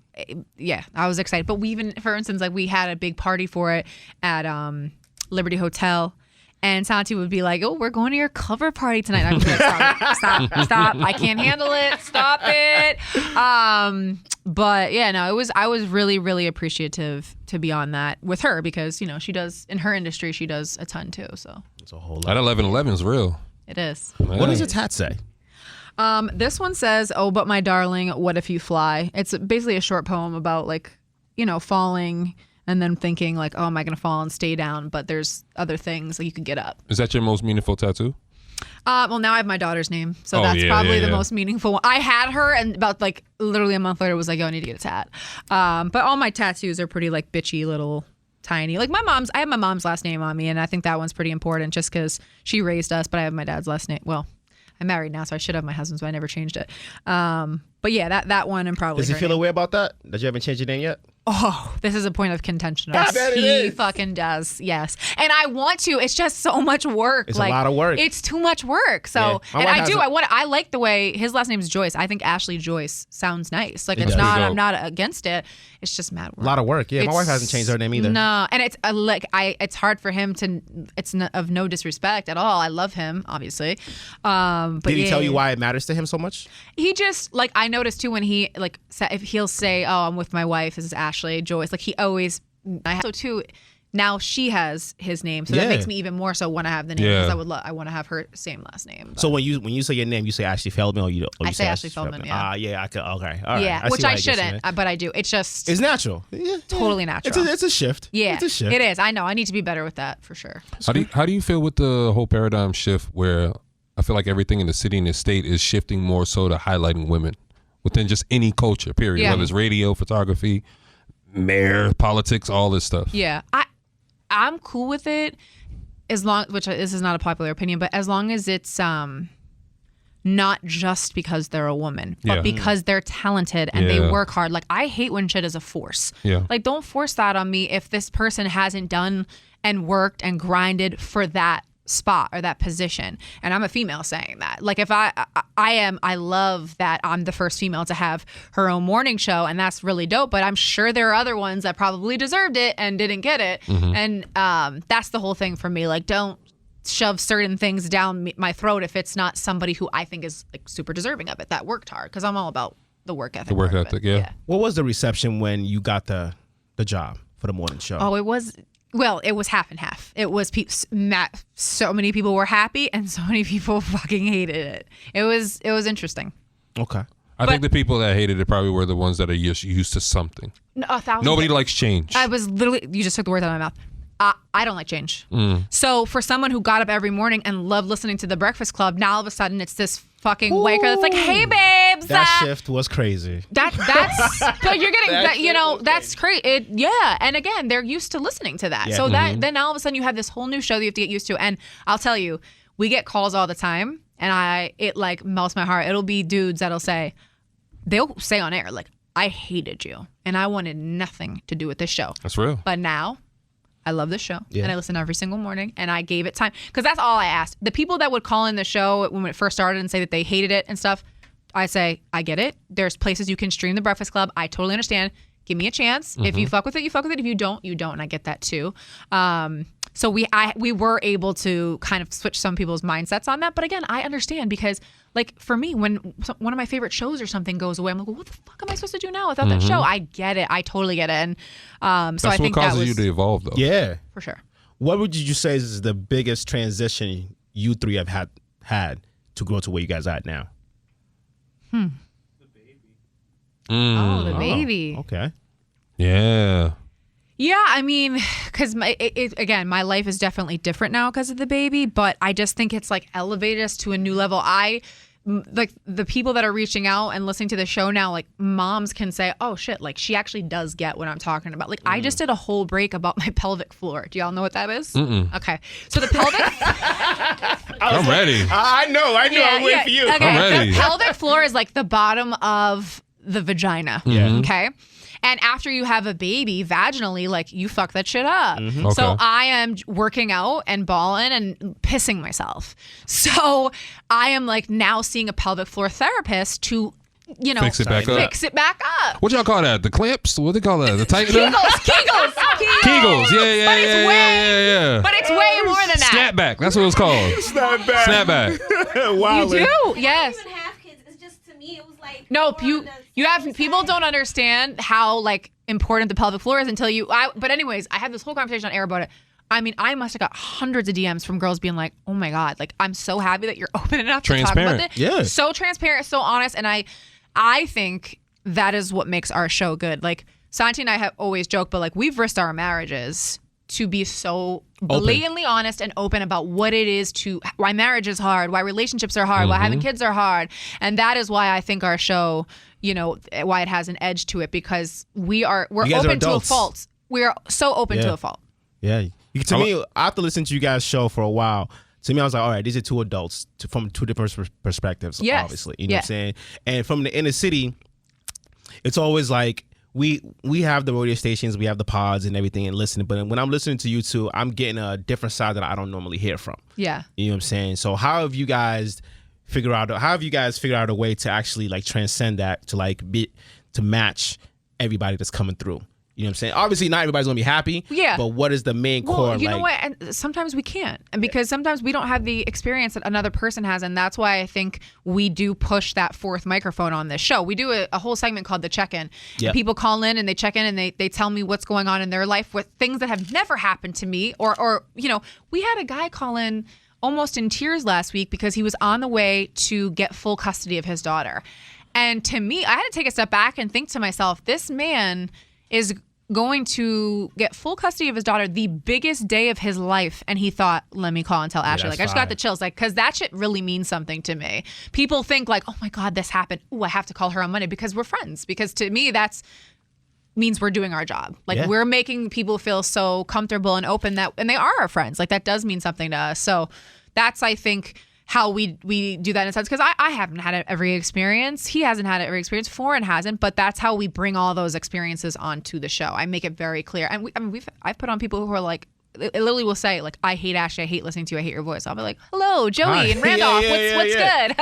was excited. But we even, for instance, like we had a big party for it at Liberty Hotel. And Santi would be like, "Oh, we're going to your cover party tonight." And I'd be like, "Stop! I can't handle it. Stop it." But yeah, no, I was really, really appreciative to be on that with her because she does in her industry, she does a ton too. So it's a whole lot. That 11:11 is real. It is. What does its hat say? This one says, "Oh, but my darling, what if you fly?" It's basically a short poem about falling. And then thinking like, oh, am I going to fall and stay down? But there's other things like you can get up. Is that your most meaningful tattoo? Well, now I have my daughter's name. So that's probably the most meaningful one. I had her and about like literally a month later was like, yo, I need to get a tat. But all my tattoos are pretty like bitchy little tiny. Like I have my mom's last name on me. And I think that one's pretty important just because she raised us. But I have my dad's last name. Well, I'm married now, so I should have my husband's, but I never changed it. But yeah, that one and probably. Does he feel away about that you haven't changed your name yet? Oh, this is a point of contention. He fucking does, yes. And I want to. It's just so much work. It's a lot of work. It's too much work. So, yeah. And I like the way his last name is Joyce. I think Ashlee Joyce sounds nice. Like I'm not against it. It's just mad work. A lot of work. Yeah, my wife hasn't changed her name either. No, and it's it's hard for him to. It's of no disrespect at all. I love him, obviously. But did he tell you why it matters to him so much? He just I noticed too when he if he'll say, "Oh, I'm with my wife. This is Ashlee Joyce." Like he always. So too. Now she has his name, so that makes me even more so want to have the name because I want to have her same last name. But. So when you say your name, you say Ashlee Feldman, or you say Ashlee Feldman. Yeah. Yeah. I could. Okay. All right. Yeah, which I shouldn't, but I do. It's just. It's natural. Yeah. Totally natural. It's a shift. Yeah. It's a shift. It is. I know. I need to be better with that for sure. How do you feel with the whole paradigm shift where I feel like everything in the city and the state is shifting more so to highlighting women within just any culture, period, whether it's radio, photography, mayor, politics, all this stuff. Yeah. I'm cool with it which this is not a popular opinion, but as long as it's not just because they're a woman, but because they're talented and they work hard. Like I hate when shit is a force. Yeah. Like don't force that on me if this person hasn't done and worked and grinded for that spot or that position. And I'm a female saying that. Like if I love that I'm the first female to have her own morning show, and that's really dope, but I'm sure there are other ones that probably deserved it and didn't get it. Mm-hmm. And that's the whole thing for me. Like don't shove certain things down my throat if it's not somebody who I think is like super deserving of it, that worked hard, because I'm all about the work ethic. The work ethic, yeah. What was the reception when you got the job for the morning show? Oh, it was half and half. It was so many people were happy and so many people fucking hated it. It was interesting. Okay. I think the people that hated it probably were the ones that are used to something. Nobody likes change. I was literally, you just took the words out of my mouth. I don't like change. So for someone who got up every morning and loved listening to The Breakfast Club, now all of a sudden it's this fucking waker that's like, hey babes. That shift was crazy. That's so you're getting that, that's crazy. Yeah. And again, they're used to listening to that. Yeah. So then all of a sudden you have this whole new show that you have to get used to. And I'll tell you, we get calls all the time and it like melts my heart. It'll be dudes they'll say on air, like, I hated you and I wanted nothing to do with this show. That's real. But now I love this show, and I listen every single morning, and I gave it time. Because that's all I asked. The people that would call in the show when it first started and say that they hated it and stuff, I say, I get it. There's places you can stream The Breakfast Club. I totally understand. Give me a chance. Mm-hmm. If you fuck with it, you fuck with it. If you don't, you don't, and I get that too. So we were able to kind of switch some people's mindsets on that. But again, I understand because, like, for me, when one of my favorite shows or something goes away, I'm like, well, what the fuck am I supposed to do now without that show? I get it. I totally get it. And so I think that causes you to evolve, though. Yeah. For sure. What would you say is the biggest transition you three have had to grow to where you guys are at now? The baby. Oh, the baby. Okay. Yeah. Yeah, I mean, because again, my life is definitely different now because of the baby, but I just think it's like elevated us to a new level. Like the people that are reaching out and listening to the show now, like moms can say, oh shit, like she actually does get what I'm talking about. Like I just did a whole break about my pelvic floor. Do y'all know what that is? Okay. So the pelvic. I'm ready. I know. I'm waiting for you. Okay. I'm ready. The pelvic floor is like the bottom of the vagina. Yeah. Okay. And after you have a baby, vaginally, like you fuck that shit up. Okay. So I am working out and balling and pissing myself. So I am like now seeing a pelvic floor therapist to, fix it back up. up. What y'all call that? The clamps? What do they call that? The tightener? Kegels. Kegels. Yeah. But it's way more than that. Snapback. That's what it was called. Snapback. Wow. You do? Yes. I don't even have kids. It's just, to me, it was like. No, people don't understand how like important the pelvic floor is until but anyways, I had this whole conversation on air about it. I mean, I must have got hundreds of DMs from girls being like, "Oh my God, like I'm so happy that you're open enough to talk about this." Yeah. So transparent, so honest, and I think that is what makes our show good. Like Santi and I have always joked, but like we've risked our marriages to be so blatantly honest and open about what it is why marriage is hard, why relationships are hard, why having kids are hard. And that is why I think our show, why it has an edge to it, because we're open to a fault. We're so open to a fault. Yeah. To me, after listening to you guys' show for a while, to me, I was like, all right, these are two adults from two different perspectives, yes. obviously. You know what I'm saying? And from the inner city, it's always like, we have the radio stations, we have the pods and everything and listening. But when I'm listening to you two, I'm getting a different side that I don't normally hear from. Yeah. You know what I'm saying? So how have you guys figured out a way to actually like transcend that to match everybody that's coming through? You know what I'm saying? Obviously, not everybody's going to be happy. Yeah. But what is the main core? You know what? And sometimes we can't. And because sometimes we don't have the experience that another person has. And that's why I think we do push that fourth microphone on this show. We do a whole segment called The Check-In. Yeah. People call in and they check in and they tell me what's going on in their life with things that have never happened to me. Or we had a guy call in almost in tears last week because he was on the way to get full custody of his daughter. And to me, I had to take a step back and think to myself, this man is going to get full custody of his daughter the biggest day of his life, and he thought, let me call and tell Ashlee. Like I just got the chills, like, because that shit really means something to me. People think like, oh my God, this happened, ooh, I have to call her on Monday, because we're friends, because to me that's means we're doing our job. Like we're making people feel so comfortable and open and they are our friends. Like that does mean something to us. So that's, I think, how we do that in a sense, because I haven't had every experience. He hasn't had every experience. Foreign hasn't, but that's how we bring all those experiences onto the show. I make it very clear. And I've put on people who are like, it literally will say like, I hate Ashlee, I hate listening to you, I hate your voice. I'll be like, hello, Joey and Randolph, what's good?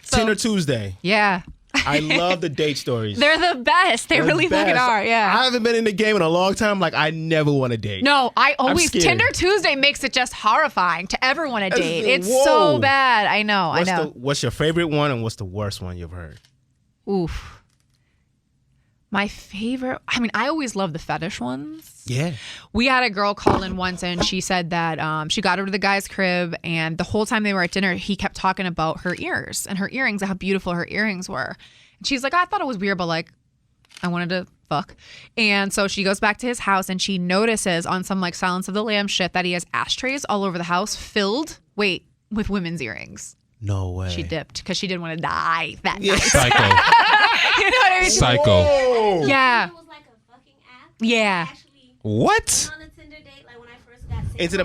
So, Tinder Tuesday. Yeah. I love the date stories. They're the best. They really fucking are. Yeah. I haven't been in the game in a long time. Like I never want to date. No, I always Tinder Tuesday makes it just horrifying to ever want to date. It's so bad. I know. What's your favorite one and what's the worst one you've heard? Oof. My favorite. I mean, I always love the fetish ones. Yeah. We had a girl call in once and she said that she got over to the guy's crib and the whole time they were at dinner, he kept talking about her ears and her earrings, how beautiful her earrings were. And she's like, I thought it was weird, but like, I wanted to fuck. And so she goes back to his house and she notices on some like Silence of the Lambs shit that he has ashtrays all over the house filled, with women's earrings. No way. She dipped because she didn't want to die that night. Psycho. You know what I mean? Psycho. Whoa. Yeah. It was like a fucking app. Yeah. What? On a Tinder date, like when I first got single. Into the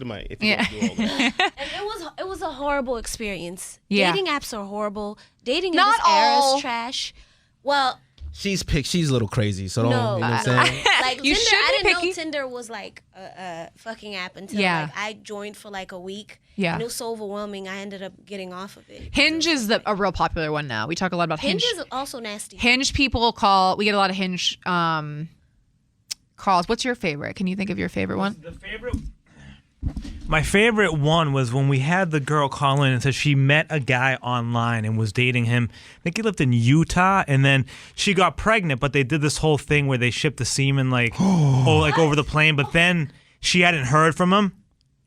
mic. If you Yeah. do all that. And it was a horrible experience. Yeah. Dating apps are horrible. Dating in Not this era all. is trash. Well, She's a little crazy, so don't. No. You know what I'm saying? like You Tinder, should I be didn't picky. know Tinder was like a fucking app until Yeah. like I joined for like a week. Yeah. And it was so overwhelming. I ended up getting off of it. Hinge is a real popular one now. We talk a lot about Hinge. Hinge is also nasty. Hinge people call. We get a lot of Hinge calls. What's your favorite? Can you think of your favorite one? My favorite one was when we had the girl call in and said she met a guy online and was dating him. I think he lived in Utah, and then she got pregnant, but they did this whole thing where they shipped the semen like over the plane, but then she hadn't heard from him,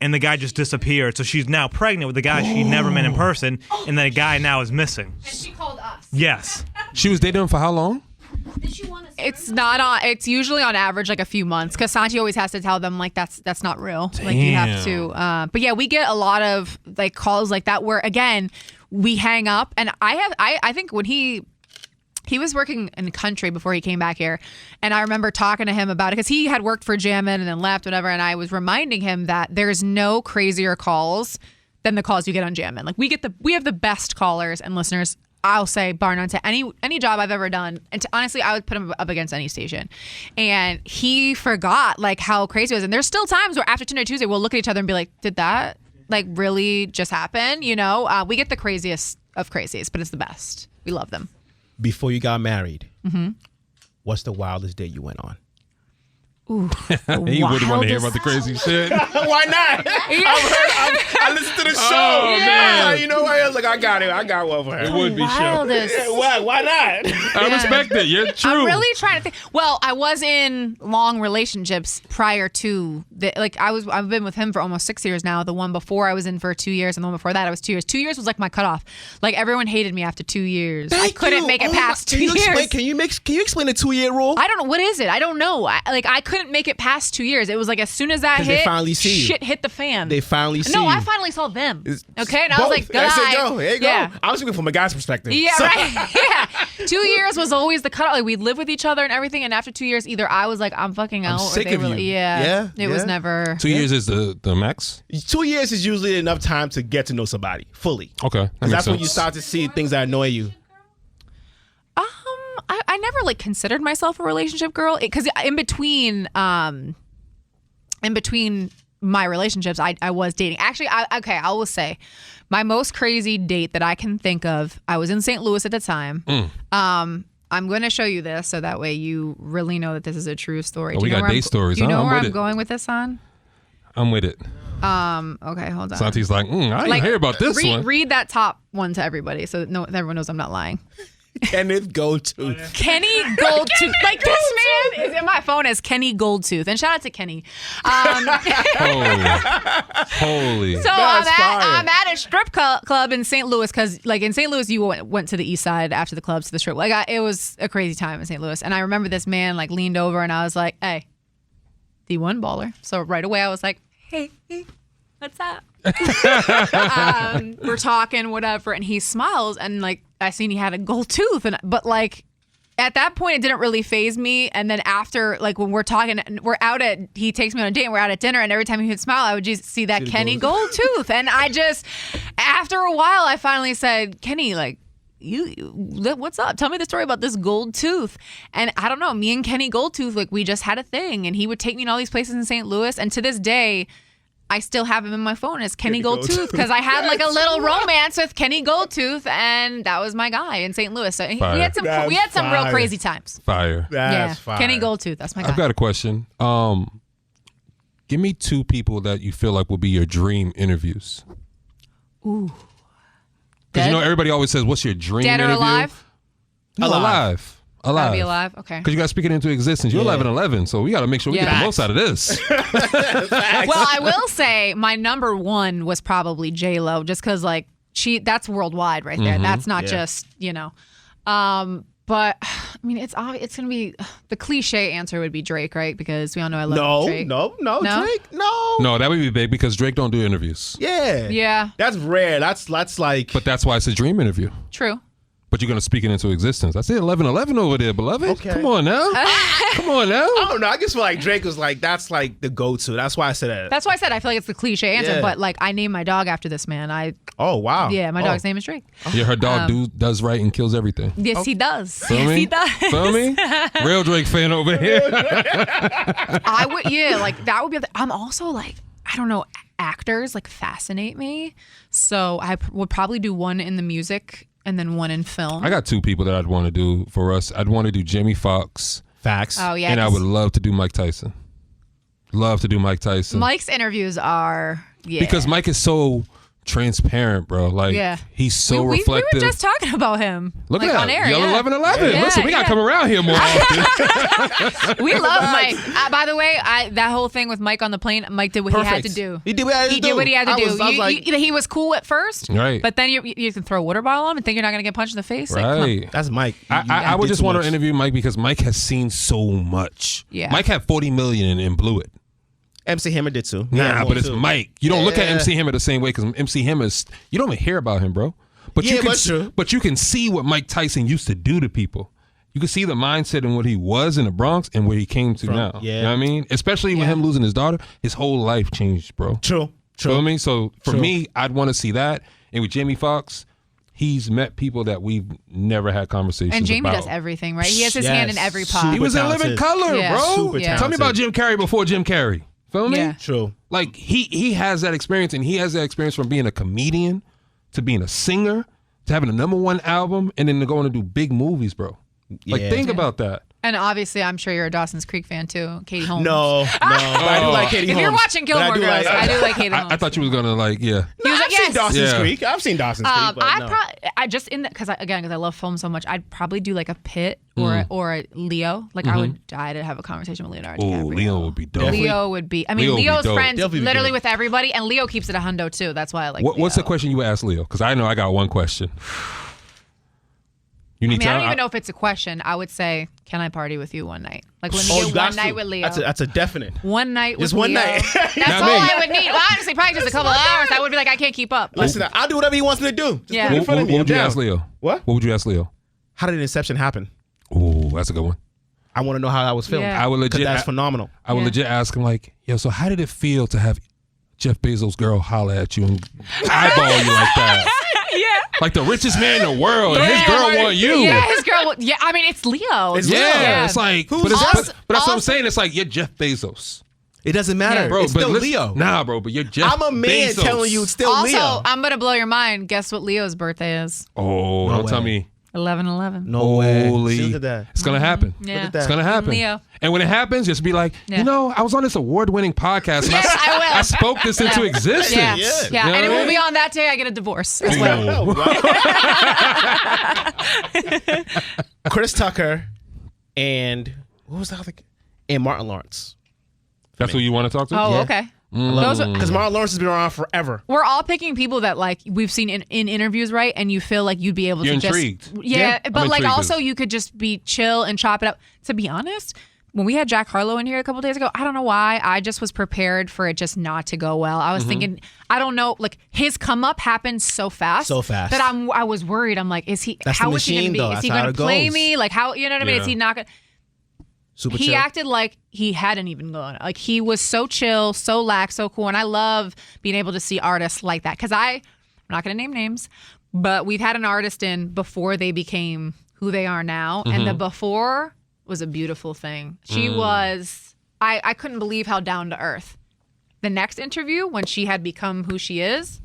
and the guy just disappeared. So she's now pregnant with a guy she never met in person, and the guy now is missing. And she called us. Yes. She was dating him for how long? Did she want to? It's not on. It's usually on average like a few months because Santi always has to tell them like that's not real. Damn. Like you have to. But yeah, we get a lot of like calls like that where again we hang up and I think when he was working in the country before he came back here, and I remember talking to him about it because he had worked for Jammin' and then left whatever, and I was reminding him that there's no crazier calls than the calls you get on Jammin'. Like we have the best callers and listeners I'll say bar none to any job I've ever done. And honestly, I would put him up against any station. And he forgot like how crazy it was. And there's still times where after Tinder Tuesday, we'll look at each other and be like, did that like really just happen? You know, we get the craziest of crazies, but it's the best. We love them. Before you got married, what's the wildest date you went on? Ooh, he wouldn't want to hear about the crazy shit. Why not? I listened to the show. Oh, man. You know what? I was like, I got one for her. It would be wildest. Why not? I respect it. You're true. I'm really trying to think. Well, I was in long relationships prior to I've been with him for almost 6 years now. The one before I was in for 2 years, and the one before that I was 2 years. 2 years was like my cutoff. Like everyone hated me after 2 years. I couldn't make it past 2 years. Can you explain the 2-year rule? I don't know. What is it? I don't know. I couldn't make it past 2 years. It was like as soon as that hit, they finally see shit hit the fan. They finally see. No, I finally saw them. Okay, and I was like, I said, go. There you go. Yeah. I was looking from a guy's perspective. Yeah, right. Yeah. 2 years was always the cutoff. Like we'd live with each other and everything. And after 2 years, either I was like, I'm fucking out. I'm sick or they of were you. Like, yeah. It was never. 2 years is the max? 2 years is usually enough time to get to know somebody fully. Okay. That's when you start to see things that annoy you. I never like considered myself a relationship girl because in between my relationships, I was dating. Actually, I will say my most crazy date that I can think of, I was in St. Louis at the time. I'm going to show you this so that way you really know that this is a true story. Oh, we got date stories. Do you know where I'm it. going with this, son? I'm with it. Okay, hold on. Santi's like, I didn't hear about this one. Read that top one to everybody so that everyone knows I'm not lying. Kenneth Goldtooth. Kenny Goldtooth. Like this man is in my phone as Kenny Goldtooth. And shout out to Kenny. Holy. So I'm at a strip club in St. Louis because like in St. Louis you went to the east side after the clubs to the strip. Like it was a crazy time in St. Louis. And I remember this man like leaned over and I was like, hey, D1 baller. So right away I was like, hey, what's up? We're talking, whatever, and he smiles, and like I seen he had a gold tooth, but like at that point it didn't really faze me. And then after, like when we're talking, he takes me on a date, and we're out at dinner, and every time he would smile, I would just see that Kenny gold tooth, and I just after a while I finally said, Kenny, like. You what's up? Tell me the story about this gold tooth. And I don't know, me and Kenny Goldtooth, like we just had a thing, and he would take me to all these places in St. Louis, and to this day I still have him in my phone as Kenny Goldtooth because I had like a little romance with Kenny Goldtooth, and that was my guy in St. Louis. So we had some real crazy times. Fire. That's fire. Kenny Goldtooth, that's my guy. I've got a question. Give me 2 people that you feel like will be your dream interviews. Ooh. Because everybody always says, "What's your dream Dead interview?" or alive? Alive. Gotta be alive. Okay. Because you got to speak it into existence. You're 11-11, so we got to make sure we get the most out of this. Well, I will say my number one was probably J-Lo, just because like that's worldwide right there. That's not just But I mean, it's gonna be the cliche answer would be Drake, right? Because we all know I love Drake. No, Drake, no. No, that would be big because Drake don't do interviews. Yeah. That's rare. That's like. But that's why it's a dream interview. True. But you're gonna speak it into existence. I see 11-11 over there, beloved. Okay. Come on now. Come on now. I don't know. I just feel like Drake was like that's like the go-to. That's why I said that. That's why I said I feel like it's the cliche answer. But like I named my dog after this man. Oh wow. Yeah, my dog's name is Drake. Yeah, her dog does right and kills everything. Yes, he does. Feel yes, me? he does. Feel me? Real Drake fan over here. I would. Yeah, like that would be. I'm also like I don't know. Actors like fascinate me, so I would probably do one in the music and then one in film. I got 2 people that I'd want to do for us. I'd want to do Jamie Foxx. Facts. Oh yeah. And I would love to do Mike Tyson. Love to do Mike Tyson. Mike's interviews are because Mike is so transparent, bro. Like he's so reflective. We were just talking about him. Look like, at on that. air. Y'all 11-11. Yeah, Listen, we gotta come around here more often. We love Mike. By the way, that whole thing with Mike on the plane, Mike did what he had to do. He did what he had to do. He was cool at first, right? But then you can throw a water bottle on him and think you're not gonna get punched in the face. Right. Like, that's Mike. I would just want to interview Mike because Mike has seen so much. Yeah. Mike had 40 million and blew it. MC Hammer did too. Nah, but it's Mike. You don't look at MC Hammer the same way because MC Hammer you don't even hear about him, bro. But you can see what Mike Tyson used to do to people. You can see the mindset and what he was in the Bronx and where he came to now. Yeah. You know what I mean? Especially with him losing his daughter, his whole life changed, bro. True. You know what I mean? So for me, I'd want to see that. And with Jamie Foxx, he's met people that we've never had conversations about. And Jamie does everything, right? He has his hand in every pot. He was in Living Color, bro. Super talented. Tell me about Jim Carrey before Jim Carrey. Feel me? Yeah. True. Like he has that experience, and he has that experience from being a comedian to being a singer to having a #1 album and then to going to do big movies, bro. Like think about that. And obviously, I'm sure you're a Dawson's Creek fan too, Katie Holmes. No. But I do like Katie Holmes. If you're watching Gilmore Girls, I do like Katie Holmes. I thought you was gonna like, He was like, I've seen Dawson's Creek. I've seen Dawson's Creek. But I just because I love film so much, I'd probably do like a Pitt or a Leo. Like I would die to have a conversation with Leonardo DiCaprio. Oh, Leo would be dope. Leo would be. I mean, Leo's friends literally with everybody, and Leo keeps it a hundo too. That's why I like. What's the question you would ask Leo? Because I know I got one question. I don't even know if it's a question. I would say, can I party with you one night? Like when you get one night with Leo. That's a definite. One night with Just one Leo. night. That's all I would need. Well, honestly, probably just a couple of hours. I would be like, I can't keep up. Listen, I'll do whatever he wants me to do. Just put it in front of me. What would you ask Leo? What? What would you ask Leo? How did Inception happen? Oh, that's a good one. I want to know how that was filmed. Yeah. I would legit. That's phenomenal. I would legit ask him like, yo, so how did it feel to have Jeff Bezos' girl holler at you and eyeball you like that? Like the richest man in the world, and his girl want you. Yeah, his girl. Yeah, I mean, it's Leo. It's it's like, but that's what I'm saying. It's like you're Jeff Bezos. It doesn't matter, bro. It's still Leo. Nah, bro, but you're Jeff. I'm a man Bezos. telling you it's still Leo. Also, I'm gonna blow your mind. Guess what Leo's birthday is? Oh, don't tell me. 11/11. No way. Holy. Look at that. It's gonna happen. Yeah, It's gonna happen. Leo. And when it happens, just be like, you know, I was on this award-winning podcast. And Yes, I will. I spoke this into existence. Yeah, Yeah. yeah. You know And it what I will be mean? on that day I get a divorce. as well. Chris Tucker and what was the other? And Martin Lawrence. That's who you want to talk to? Oh, okay. Because Martin Lawrence has been around forever. We're all picking people that like we've seen in interviews, right? And you feel like you'd be able You're to intrigued. just yeah, but I'm like intrigued. also you could just be chill and chop it up. To be honest, when we had Jack Harlow in here a couple days ago, I don't know why, I just was prepared for it just not to go well. I was thinking, I don't know, like his come up happened so fast that I was worried. I'm like, is he? That's how the is he going to machine, be? though. Is he That's how going to it play goes. me? Like how you know what I mean? Yeah. Is he not going? Super He chill. acted like he hadn't even gone. Like he was so chill, so lax, so cool. And I love being able to see artists like that. Because I'm not going to name names, but we've had an artist in before they became who they are now. And the before was a beautiful thing. She was, I couldn't believe how down to earth. The next interview, when she had become who she is,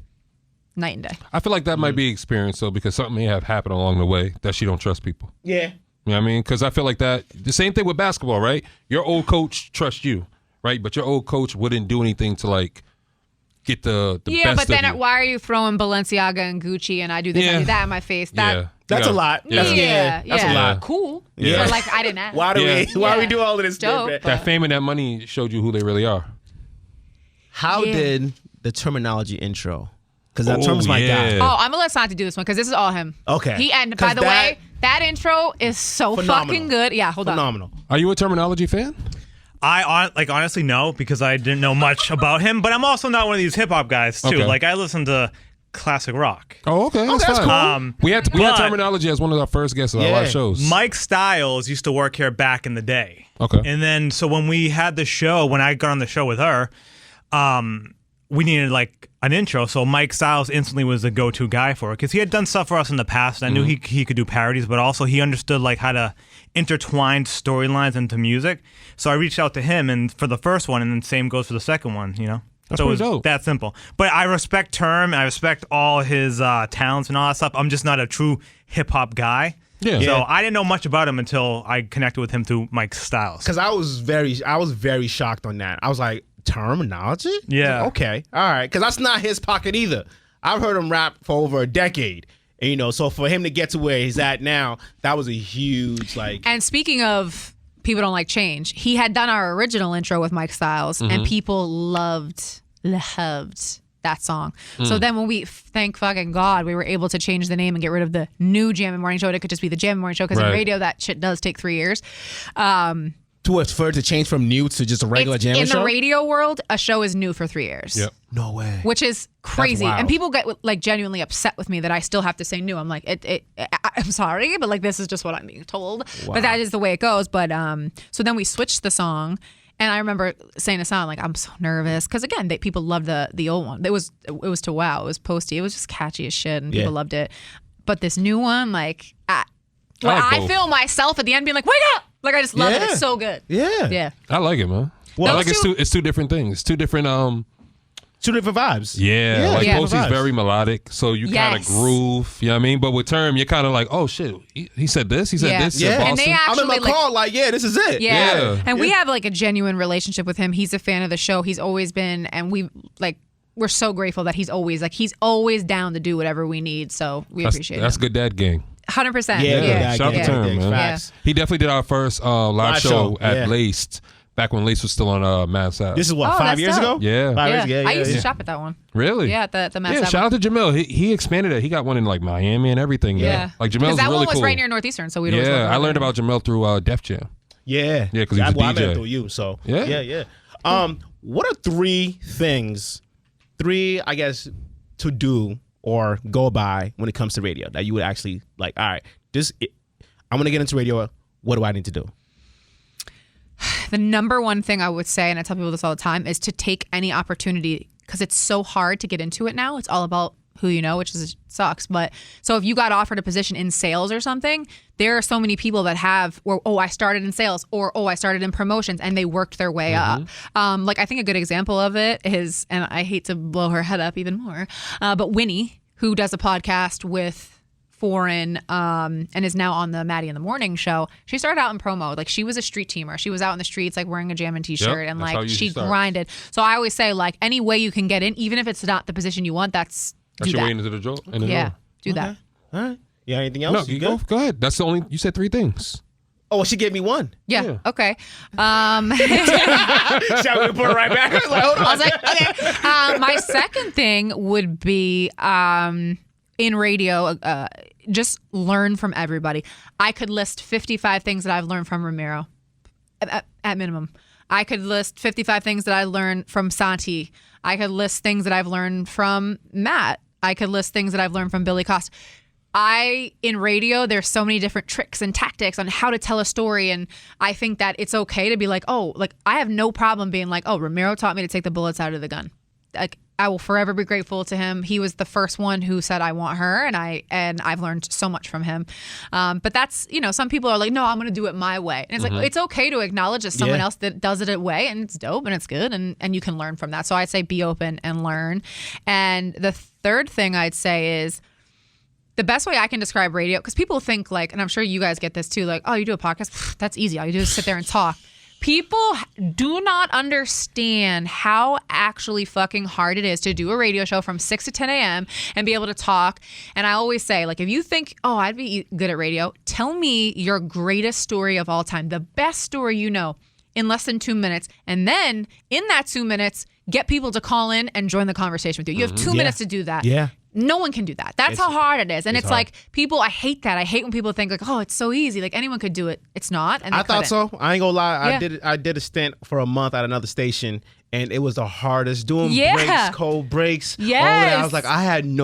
night and day. I feel like that might be experience, though, because something may have happened along the way that she don't trust people. Yeah. You know what I mean? Because I feel like that, the same thing with basketball, right? Your old coach trusts you, right? But your old coach wouldn't do anything to, like, get the Yeah, best but then of you. why are you throwing Balenciaga and Gucci and I do this, I do that in my face? That, That's a lot. Yeah, That's a lot. Cool. Yeah. But like I didn't ask. Why do Yeah. we do all of this? Dope, shit? That fame and that money showed you who they really are. How Yeah. did the terminology intro? Because that term's my guy. Oh, I'm gonna let Santi do this one because this is all him. Okay. He and by 'Cause the way, that intro is so Phenomenal. fucking good. Yeah, hold on. Phenomenal. Are you a terminology fan? I honestly no, because I didn't know much about him, but I'm also not one of these hip hop guys too. Okay. Like I listen to classic rock. Oh, okay. That's that's fine. cool. We had but- terminology as one of our first guests on our live shows. Mike Styles used to work here back in the day. Okay. And then so when we had the show, when I got on the show with her, we needed like an intro. So Mike Styles instantly was the go-to guy for it because he had done stuff for us in the past. And I knew he could do parodies, but also he understood like how to intertwine storylines into music. So I reached out to him and for the first one, and then same goes for the second one, you know? That's so it pretty was dope. that simple. But I respect Term. I respect all his talents and all that stuff. I'm just not a true hip-hop guy. Yeah. So Yeah. I didn't know much about him until I connected with him through Mike Styles. Because I was very shocked on that. I was like, terminology? Yeah. Okay. All right. Because that's not his pocket either. I've heard him rap for over a decade. And, you know, so for him to get to where he's at now, that was a huge, like... And speaking of people don't like change, he had done our original intro with Mike Styles, and people loved that song. So then when we, thank fucking God, we were able to change the name and get rid of the new Jam and Morning Show. It could just be the Jam and Morning Show because in Right. radio that shit does take 3 years. For it to change from new to just a regular It's- jamming in show? the radio world, a show is new for 3 years. Yep. No way. Which is crazy. wild. And people get like genuinely upset with me that I still have to say new. I'm like, I'm sorry, but like this is just what I'm being told. But that is the way it goes. But so then we switched the song. And I remember saying to Sam, like, I'm so nervous. Because again, people loved the old one. It was to wow. It was posty. It was just catchy as shit. And people loved it. But this new one, like, I feel myself at the end being like, wake up! Like, I just love it. It's so good. Yeah. I like it, man. Well, I like it's two different things. It's two different vibes. Yeah. Posey's very melodic, so you kind of groove. You know what I mean? But with Term, you're kind of like, oh shit, he said this. He said this. Yeah. And they actually, I'm in my car like, this is it. Yeah. And we have like a genuine relationship with him. He's a fan of the show. He's always been, and we're so grateful that he's always down to do whatever we need. So we appreciate it. That's good dad gang. 100%. Yeah. Shout out to Term, man. Yeah. He definitely did our first live show at Laced. Back when Lace was still on Mass Ave. This is what, 5 years ago? Yeah. 5 years ago. I used to shop at that one. Really? Yeah, at the Mass Ave. Yeah, shout out to Jamil. He expanded it. He got one in like Miami and everything. Yeah. Like Jamil's really cool. Because that one was right near Northeastern, so we'd always Yeah, I learned about Jamil through Def Jam. Yeah. Yeah, because he was a DJ. I met him through you, so. Yeah. What are three things, I guess, to do or go by when it comes to radio that you would actually like, all right, I'm going to get into radio. What do I need to do? The number one thing I would say, and I tell people this all the time, is to take any opportunity, because it's so hard to get into it now. It's all about who you know, which sucks. But so if you got offered a position in sales or something, there are so many people that have, I started in sales, or I started in promotions, and they worked their way up. Like I think a good example of it is, and I hate to blow her head up even more, but Winnie, who does a podcast with Foreign and is now on the Maddie in the Morning show. She started out in promo. Like she was a street teamer. She was out in the streets like wearing a Jammin' t-shirt and like she grinded. So I always say like any way you can get in, even if it's not the position you want, that's your way into the door. Do that. All right. Yeah. Anything else? No, you go ahead. That's the only. You said 3 things. Oh, well, she gave me one. Yeah. Okay. Shall we put it right back? I was like, okay. My second thing would be in radio. Just learn from everybody. I could list 55 things that I've learned from Ramiro at minimum. I could list 55 things that I learned from Santi. I could list things that I've learned from Matt. I could list things that I've learned from Billy Costa. In radio, there's so many different tricks and tactics on how to tell a story. And I think that it's okay to be like, I have no problem being like, Ramiro taught me to take the bullets out of the gun. Like, I will forever be grateful to him. He was the first one who said, I want her. And I've learned so much from him. But that's, some people are like, no, I'm going to do it my way. And it's like, it's okay to acknowledge that someone else that does it a way, and it's dope and it's good. And you can learn from that. So I'd say be open and learn. And the third thing I'd say is the best way I can describe radio, because people think like, and I'm sure you guys get this too, like, oh, you do a podcast? That's easy. All you do is sit there and talk. People do not understand how actually fucking hard it is to do a radio show from 6 to 10 a.m. and be able to talk. And I always say, like, if you think, I'd be good at radio, tell me your greatest story of all time, the best story you know, in less than 2 minutes. And then in that 2 minutes, get people to call in and join the conversation with you. You have 2 minutes to do that. Yeah. No one can do that. That's how hard it is. And it's like people, I hate that. I hate when people think like, it's so easy. Like anyone could do it. It's not. And I thought so. I ain't gonna lie. Yeah. I did a stint for a month at another station, and it was the hardest doing breaks, cold breaks. Yes. All that. I was like,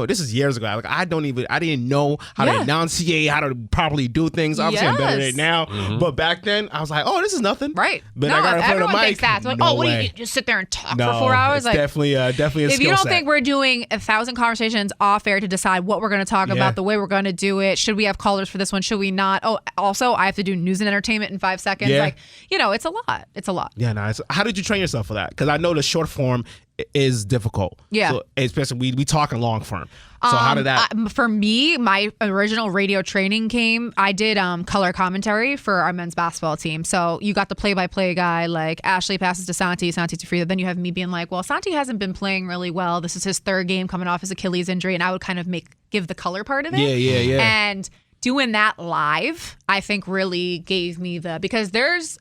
this is years ago. Like I didn't know how to enunciate, how to properly do things. Obviously, I'm better at it now. But back then, I was like, this is nothing. Right. But I got in front of the mic. Thinks that. So like, what do you just sit there and talk for 4 hours? It's like definitely a skill set. If you don't think we're doing 1,000 conversations off air to decide what we're going to talk about, the way we're going to do it, should we have callers for this one? Should we not? Also, I have to do news and entertainment in 5 seconds. Yeah. Like, it's a lot. It's a lot. Yeah, nice. How did you train yourself for that? Because I know the short form is difficult. Yeah. So especially we talking long form. So how did that? For me, my original radio training I did color commentary for our men's basketball team. So you got the play-by-play guy, like Ashlee passes to Santi to Frida. Then you have me being like, well, Santi hasn't been playing really well. This is his 3rd game coming off his Achilles injury. And I would kind of give the color part of it. Yeah. And doing that live, I think really gave me because there's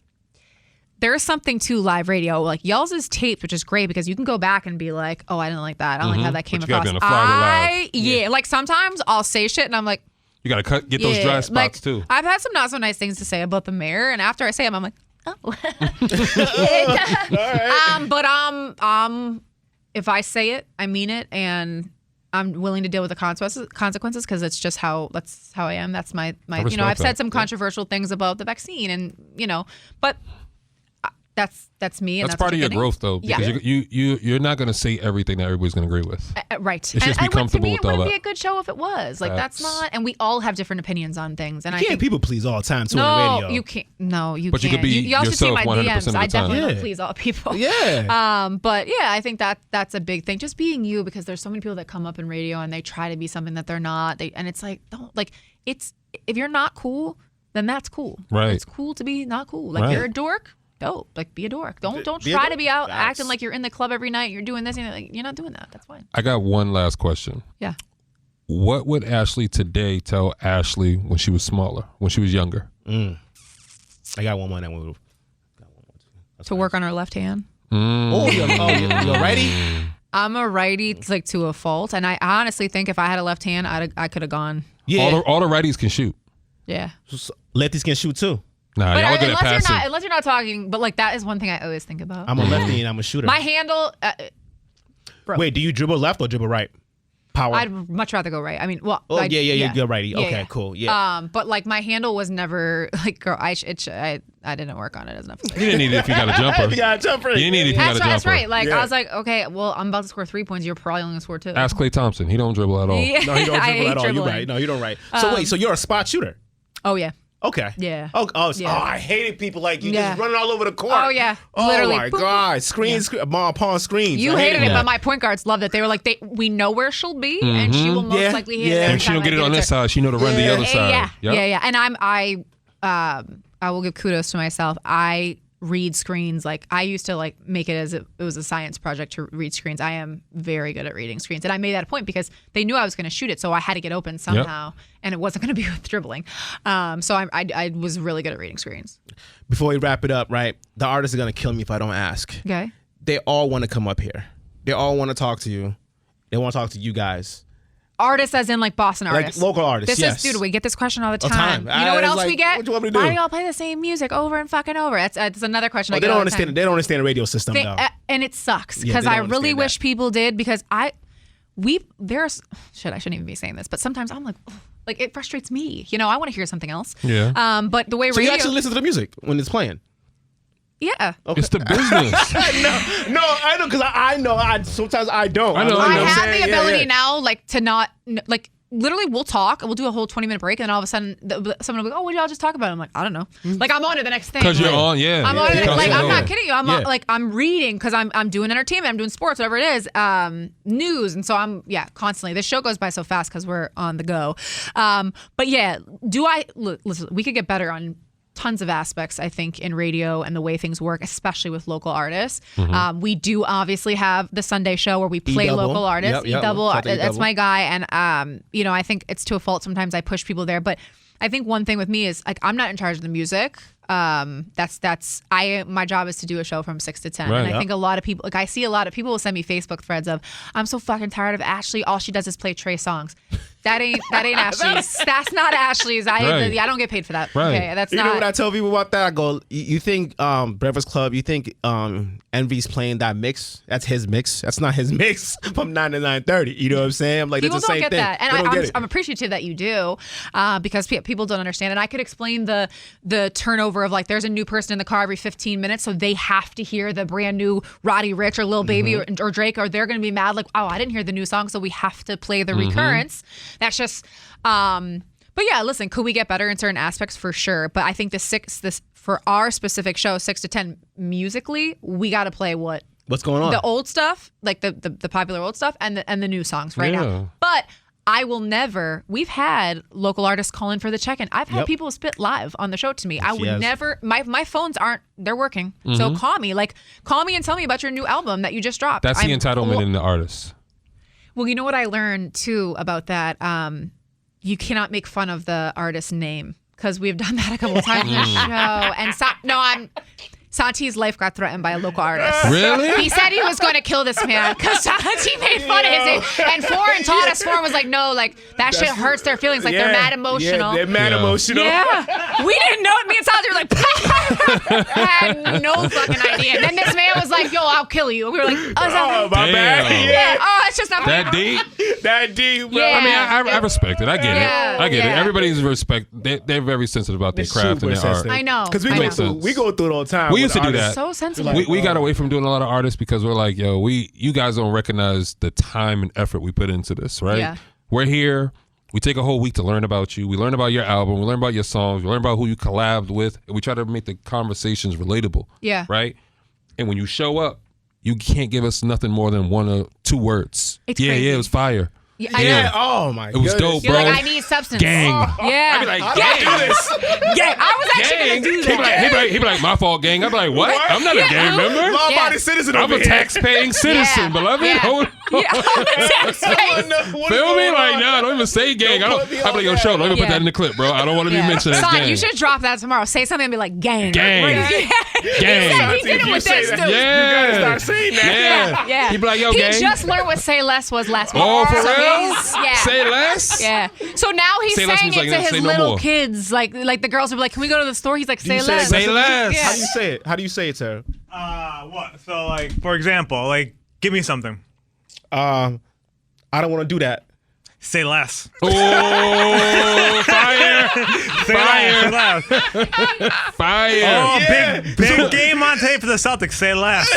something to live radio. Like y'all's is taped, which is great because you can go back and be like, I didn't like that. I don't like how that came across. Like sometimes I'll say shit and I'm like, you gotta get those dry spots too. I've had some not so nice things to say about the mayor, and after I say them, I'm like, but if I say it, I mean it, and I'm willing to deal with the consequences because it's just that's how I am. That's my I've said some controversial things about the vaccine, and but that's me. And that's part of your growth, though, because you're not going to say everything that everybody's going to agree with. Right. It's just be comfortable with all that. It wouldn't be a good show if it was. Like, that's not. And we all have different opinions on things. And you can't people please all the time too on the radio. You can't. No, you but can't. You could be you also see yourself my 100% DMs. of the I time. definitely don't please all people. Yeah. But yeah, I think that's a big thing. Just being you, because there's so many people that come up in radio and they try to be something that they're not. And it's like, if you're not cool, then that's cool. Right. It's cool to be not cool. Like, you're a dork. Dope. Like, be a dork. Don't try to be out acting like you're in the club every night. You're doing this. And like, you're not doing that. That's fine. I got one last question. Yeah. What would Ashlee today tell Ashlee when she was smaller, when she was younger? I got one more that one. To work on her left hand. Oh, you're a righty? I'm a righty, like, to a fault. And I honestly think if I had a left hand, I could have gone. Yeah. All the righties can shoot. Yeah. Lefties can shoot too. Nah, but y'all good at passing. unless you're not talking, but like, that is one thing I always think about. I'm a lefty and I'm a shooter. My handle. Bro. Wait, do you dribble left or dribble right? Power. I'd much rather go right. I mean, well. Oh, yeah, you're righty. Yeah, okay, cool. Yeah. But like, my handle was never like, girl. I didn't work on it enough. You didn't need it if you got a jumper. You got a jumper. You didn't need it if you got a jumper. That's right. Like, I was like, okay, well, I'm about to score 3 points. You're probably only gonna score 2. Ask Klay Thompson. He don't dribble at all. Yeah. No, he don't I dribble hate at all. You're dribbling. right. No, you don't right. So wait, so you're a spot shooter? Oh yeah. Okay. Yeah. Oh, Yeah. I hated people like you Yeah. just running all over the court. Oh yeah. Oh Literally. my Boom. God. Screens, ball upon screens. You I hated it, that. but my point guards loved it. They were like, we know where she'll be, and she will most likely hit it. And she don't get it on this side. She know to run the other side. Yeah. And I will give kudos to myself. I read screens. Like, I used to like make it as it was a science project to read screens. I am very good at reading screens, and I made that a point because they knew I was going to shoot it, so I had to get open somehow, and it wasn't going to be with dribbling. So I was really good at reading screens. Before we wrap it up, right? The artists are gonna kill me if I don't ask. Okay. They all want to come up here. They all want to talk to you. They want to talk to you guys. Artists, as in like Boston artists, like local artists. This is, dude. We get this question all the time. time. You know what else like, we get? what do you want me to do? Why do y'all play the same music over and fucking over? That's another question. I They get don't all the understand. time. They don't understand the radio system though. And it sucks Yeah, because they I don't really understand wish that. people did, because there's shit. I shouldn't even be saying this, but sometimes I'm like, ugh, like, it frustrates me. You know, I want to hear something else. Yeah. But the way So radio, you actually listen to the music when it's playing? yeah. Okay. It's the business. No, I know, because I know. Sometimes I don't. I know. I I'm have saying? the ability Yeah. now, like, to not like. Literally, we'll talk. We'll do a whole 20-minute break, and then all of a sudden, someone will be, "Oh, what did y'all just talk about?" I'm like, "I don't know." Like, I'm on to the next thing. Because you're on, yeah. I'm on it. Like, I'm not kidding you. I'm Yeah. like, I'm reading because I'm doing entertainment. I'm doing sports, whatever it is, news, and so I'm constantly. This show goes by so fast because we're on the go. But yeah, listen? We could get better on tons of aspects, I think, in radio and the way things work, especially with local artists. We do obviously have the Sunday show where we play E-double. local artists. Yep. E-double, Shout out to that's E-double. my guy. And, I think it's to a fault. Sometimes I push people there. But I think one thing with me is, like, I'm not in charge of the music. My job is to do a show from 6 to 10. Right. And I think a lot of people, like, I see a lot of people will send me Facebook threads of, I'm so fucking tired of Ashlee. All she does is play Trey songs. That ain't Ashlee's. That's not Ashlee's. I don't get paid for that. Right. Okay, that's You not. know what I tell people about that? I go, you think Breakfast Club, you think Envy's playing that mix? That's his mix. That's not his mix from 9 to 9:30. You know what I'm saying? I'm like, People that's the don't same get thing. that, They don't and get it. I'm appreciative that you do, because people don't understand. And I could explain the turnover of, like, there's a new person in the car every 15 minutes, so they have to hear the brand new Roddy Ricch or Lil Baby or Drake, or they're going to be mad, like, oh, I didn't hear the new song, so we have to play the recurrence. That's just. But yeah, listen, could we get better in certain aspects? For sure. But I think this for our specific show, 6 to 10 musically, we got to play What's going on? the old stuff, like the popular old stuff, and the new songs right Yeah. now. But I will never. We've had local artists call in for the check-in. I've had people spit live on the show to me. I would has. never. My phones aren't. They're working. So call me and tell me about your new album that you just dropped. That's the entitlement in the artist. Well, you know what I learned too about that. You cannot make fun of the artist's name, because we've done that a couple of times in the show. And Santi's life got threatened by a local artist. Really? He said he was going to kill this man because Santi made fun of his name. And Foreign taught us. Foreign was like, no, like, that shit hurts their feelings. Like, they're mad emotional. Yeah, they're mad emotional. Yeah. We didn't know it. Me and Santi were like, I had no fucking idea. And then this man was like, yo, I'll kill you. And we were like, Oh, my bad. Damn. yeah. Oh, That's just not that deep. That deep, bro. Yeah. I mean, I respect it. I get Yeah. it. I get it. Yeah. Everybody's respect. They're very sensitive about their craft and their art. I know. Because I know. we go through it all the time. We used to do that. So sensitive. We got away from doing a lot of artists because we're like, yo, you guys don't recognize the time and effort we put into this, right? Yeah. We're here. We take a whole week to learn about you. We learn about your album. We learn about your songs. We learn about who you collabed with. And we try to make the conversations relatable. Yeah. Right? And when you show up, you can't give us nothing more than 1 or 2 words. It's yeah, crazy. it was fire. Yeah, Yeah. I know. Oh my. It was dope, You're bro. like, I need substance. Gang. Yeah. I'd be like, How do I do this? Yeah, I was actually gang. going to do He'd that. be like, my fault, gang. I'd be like, what? I'm not a gang member. Law-abiding citizen I'm over a here. tax-paying citizen, Yeah. beloved. Yeah. Hold- Yeah, I'm a tax-paying. Feel me? Like, nah, don't even say gang. Don't I put me don't. I'm on like, yo, that. show. Let me put Yeah. that in the clip, bro. I don't want to be mentioned as Son, gang. you should drop that tomorrow. Say something and be like, gang. Gang. Yeah. Gang. He did it with this, dude. Yeah. You gotta start saying that. Yeah. He'd be like, yo, He gang. just learned what say less was last week. Oh, for So real? he's- Yeah. Say less? Yeah. So now he's Say less saying means it like, to say his no little more. kids. Like the girls will be like, can we go to the store? He's like, say You say less. Say less. Yeah. How do you say it? How do you say it, sir? What? So, like, for example, like, give me something. I don't want to do that. Say less. Oh, fire. Say Fire. less. Fire. Oh, Yeah. big game on tape for the Celtics. Say less.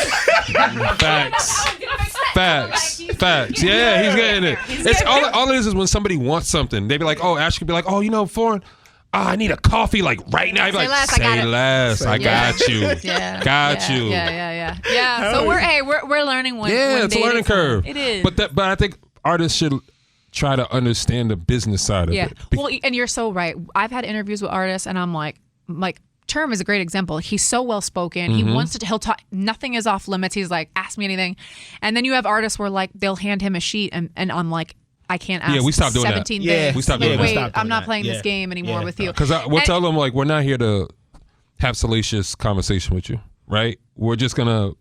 Facts. Facts. Yeah, he's getting it. It's all it is when somebody wants something. They be like, oh, Ash could be like, oh, you know, foreign. I need a coffee like right now. I'd be Say like, less, I say got it. less. I Yeah. got you. Yeah. Got you. Yeah. So we're learning when Yeah, when it's a dating learning curve. It is. But I think artists should try to understand the business side of yeah. it. Well, and you're so right. I've had interviews with artists, and I'm like. Term is a great example. He's so well spoken. Mm-hmm. He wants to. He'll talk. Nothing is off limits. He's like, ask me anything. And then you have artists where like they'll hand him a sheet, and I'm like, I can't ask. Yeah, we stopped doing that. 17 Yeah, things. we stopped Like, doing that. wait, We stopped doing I'm not that. playing Yeah. this game anymore Yeah. with you. Because we'll And- tell them like we're not here to have salacious conversation with you, right? We're just gonna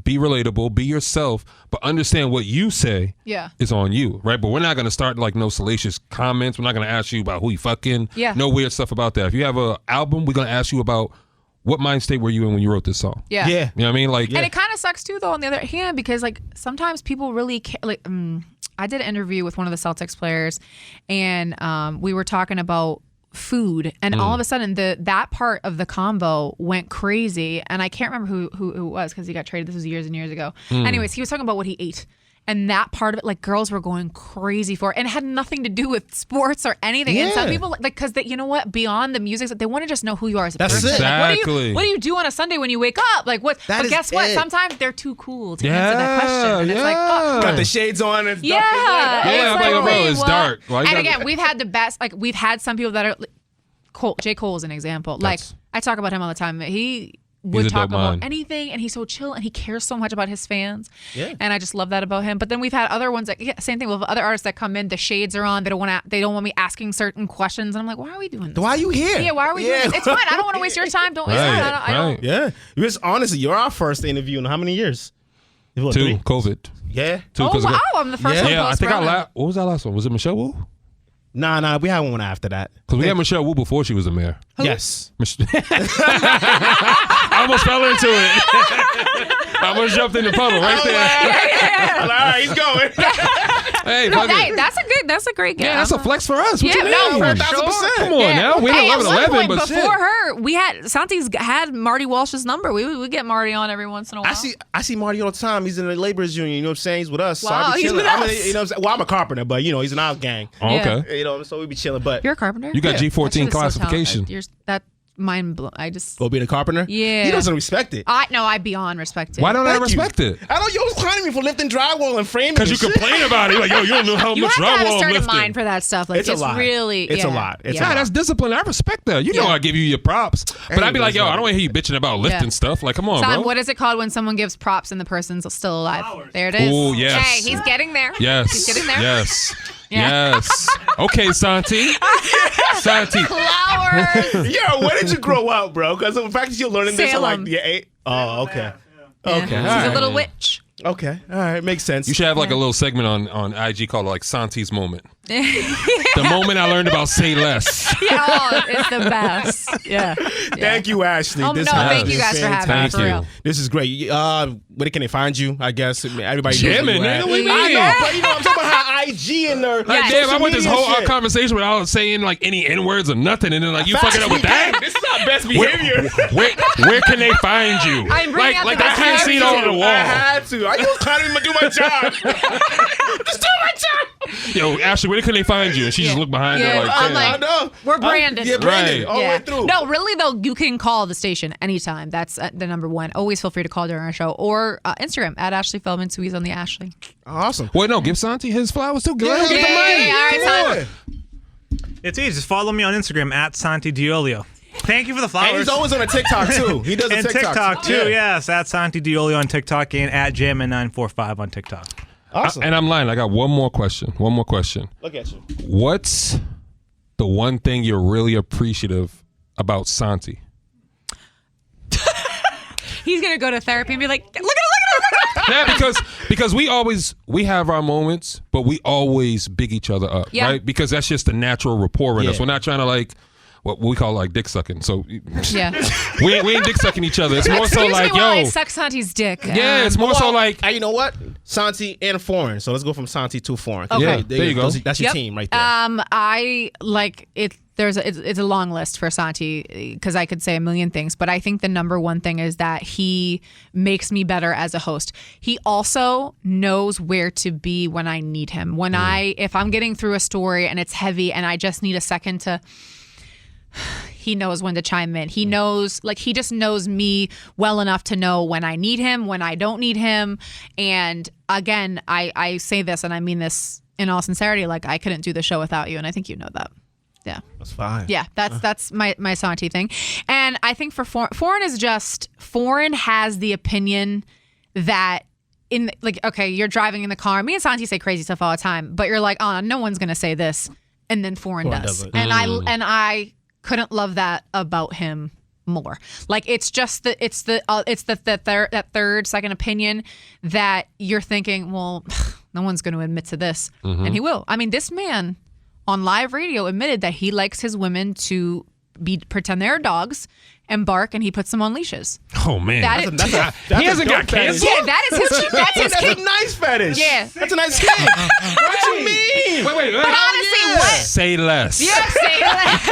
be relatable, be yourself, but understand what you say Yeah. is on you, right? But we're not gonna start like no salacious comments. We're not gonna ask you about who you fucking. Yeah. No weird stuff about that. If you have an album, we're gonna ask you about what mind state were you in when you wrote this song. Yeah. Yeah. You know what I mean? Like, And it kind of sucks too, though. On the other hand, because like sometimes people really like. I did an interview with one of the Celtics players, and we were talking about food, and all of a sudden that part of the combo went crazy, and I can't remember who it was because he got traded. This was years and years ago. Anyways, he was talking about what he ate. And that part of it, like girls were going crazy for it, and it had nothing to do with sports or anything. And some Yeah. people, like, because you know what, beyond the music, they want to just know who you are as a That's person. it. Like, Exactly. what do you do on a Sunday when you wake up? Like what? That But is guess what? it. Sometimes they're too cool to answer that question. And it's yeah. like, oh, Got the shades on. And yeah. Yeah, it's I'm like, bro, wait, it's what? dark. Like, and that- again, we've had the best. Like we've had some people that are. J. Cole is an example. Like That's- I talk about him all the time. He He's would a talk dope about mind. anything, and he's so chill, and he cares so much about his fans. Yeah. And I just love that about him. But then we've had other ones that same thing with other artists that come in. The shades are on. They don't want me asking certain questions, and I'm like, why are we doing this? Why are you here? Yeah, why are we doing this? It's fine. I don't want to waste your time. Don't waste Right, mine. I don't. Yeah. Because honestly, you're our first interview in how many years? What, 2, 3? COVID. Yeah. 2, Oh 'cause wow! I'm the first Yeah. one. Yeah, I think post-Rona. what was that last one? Was it Michelle Wu? Nah, we had one after that. Because we had Michelle Wu before she was a mayor. Yes. I almost fell into it. I almost jumped in the puddle right there. All right, he's going. Hey, No, fuck it. hey, that's a great guess. Yeah, that's a flex for us. What Yeah, you mean? no, for 1,000%. sure. Come on now. We Hey, didn't at one 11, point but before shit. her, we had Santi's had Marty Walsh's number. We get Marty on every once in a while. I see Marty all the time. He's in the laborers union. You know what I'm saying? He's with us. So Wow, I be he's chilling. with I mean, us. you know what I'm saying? Well, I'm a carpenter, but you know, he's in our gang. Oh, Yeah. okay. You know, so we be chilling. But You're a carpenter. You got That shit G14 is so classification. talented. That mind blown. I just. go being a carpenter? Yeah. He doesn't respect it. I beyond respect it. Why don't I Thank you. respect it? I know you was clowning me for lifting drywall and framing. Because you and shit. complain about it. Like, yo, you don't know how You much have to have a drywall I'm certain lifting. mind for that stuff. Like It's a lot. really. It's a yeah. lot. It's a yeah. Nah, that's discipline. I respect that. You know Yeah. I give you your props. But I'd be like, yo, I don't want to hear you bitching about lifting Yeah. stuff. Like, come on, Son, bro. what is it called when someone gives props and the person's still alive? Flowers. There it is. Ooh, yes. Hey, he's getting there. Yes. He's getting there. Yes. Yeah. Yes. Okay, Santi. Santi. Flowers. Yo, where did you grow up, bro? Because the fact that you're learning this at like Salem. the 8. Oh, okay. Yeah. Okay. She's all a right. little witch. Okay, all right, makes sense. You should have like a little segment on IG called like Santi's moment. The moment I learned about say less. Yeah, it's the best. Yeah. Thank you, Ashlee. Thank you guys for having me. For real. This is great. Where can they find you? I guess everybody knows Jamming, where you at. nigga, we I know, but I'm talking about how IG and their damn, I went this whole conversation without saying like any N-words or nothing, and then like you fucking up with that. This is not best behavior. Where can they find you? Like I can't see it on the wall. I had to. I was trying to do my job. Just do my job. Yo, Ashlee, where can they find you? And she just looked behind her like, I'm like, I know. We're branded. Yeah, branded all the way through. No, really though, you can call the station anytime. That's the number one. Always feel free to call during our show or Instagram at Ashlee Feldman. Squeeze on the Ashlee. Awesome. Wait, no, give Santi his flowers too. Yeah, all right, it's easy. Just follow me on Instagram at Santi Diolio. Thank you for the flowers. And he's always on a TikTok too. He does a and TikTok too. Yeah. Yes, at Santi Diolio on TikTok and at Jammin945 on TikTok. Awesome. And I'm lying. I got one more question. Look at you. What's the one thing you're really appreciative about Santi? He's gonna go to therapy and be like, look at him. Yeah, because we have our moments, but we always big each other up, right? Because that's just the natural rapport in us. We're not trying to like what we call like dick sucking. So yeah, we ain't dick sucking each other. It's more so like, yo, I suck Santi's dick. Yeah, it's more so like, you know what? Santi and foreign. So let's go from Santi to foreign. Okay. Yeah, there you go. That's your team right there. I like it. It's a long list for Santi because I could say a million things, but I think the number one thing is that he makes me better as a host. He also knows where to be when I need him. If I'm getting through a story and it's heavy and I just need a second to, he knows when to chime in. He knows, he just knows me well enough to know when I need him, when I don't need him. And again, I say this and I mean this in all sincerity, I couldn't do the show without you. And I think you know that. Yeah, that's fine. Yeah, that's my Santi thing, and I think for foreign has the opinion that okay, you're driving in the car. Me and Santi say crazy stuff all the time, but you're like, oh, no one's gonna say this, and then foreign does, and I couldn't love that about him more. It's just that third second opinion that you're thinking, well, no one's going to admit to this, and he will. I mean, this man on live radio admitted that he likes his women to pretend they're dogs and bark, and he puts them on leashes. Oh man, he hasn't got canceled. Yeah, that's a nice fetish. Yeah, that's a nice thing. What you mean? Wait. But honestly, what? Say less. Yeah, say less.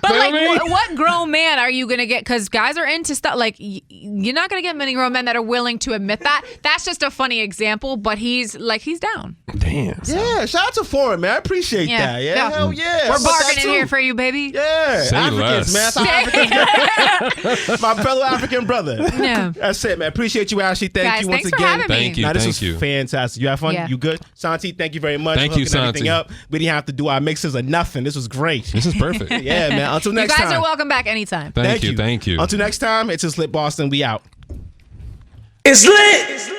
But what grown man are you gonna get? Because guys are into stuff. You're not gonna get many grown men that are willing to admit that. That's just a funny example. But he's down. Damn. Yeah, shout out to foreign man. I appreciate that. Yeah, hell yeah. We're bargaining here for you, baby. Yeah, say Africans, less. man. My fellow African brother. Yeah. That's it, man. Appreciate you, Ashley. Thank you once thanks again. For having me. Thank you. Now, this was fantastic. You have fun? Yeah. You good? Santi, thank you very much. Thank you, Santi. Everything up. We didn't have to do our mixes or nothing. This was great. This is perfect. Yeah, man. Until next time. You guys are welcome back anytime. Thank you. Until next time, it's just Lit Boston. We out. It's lit.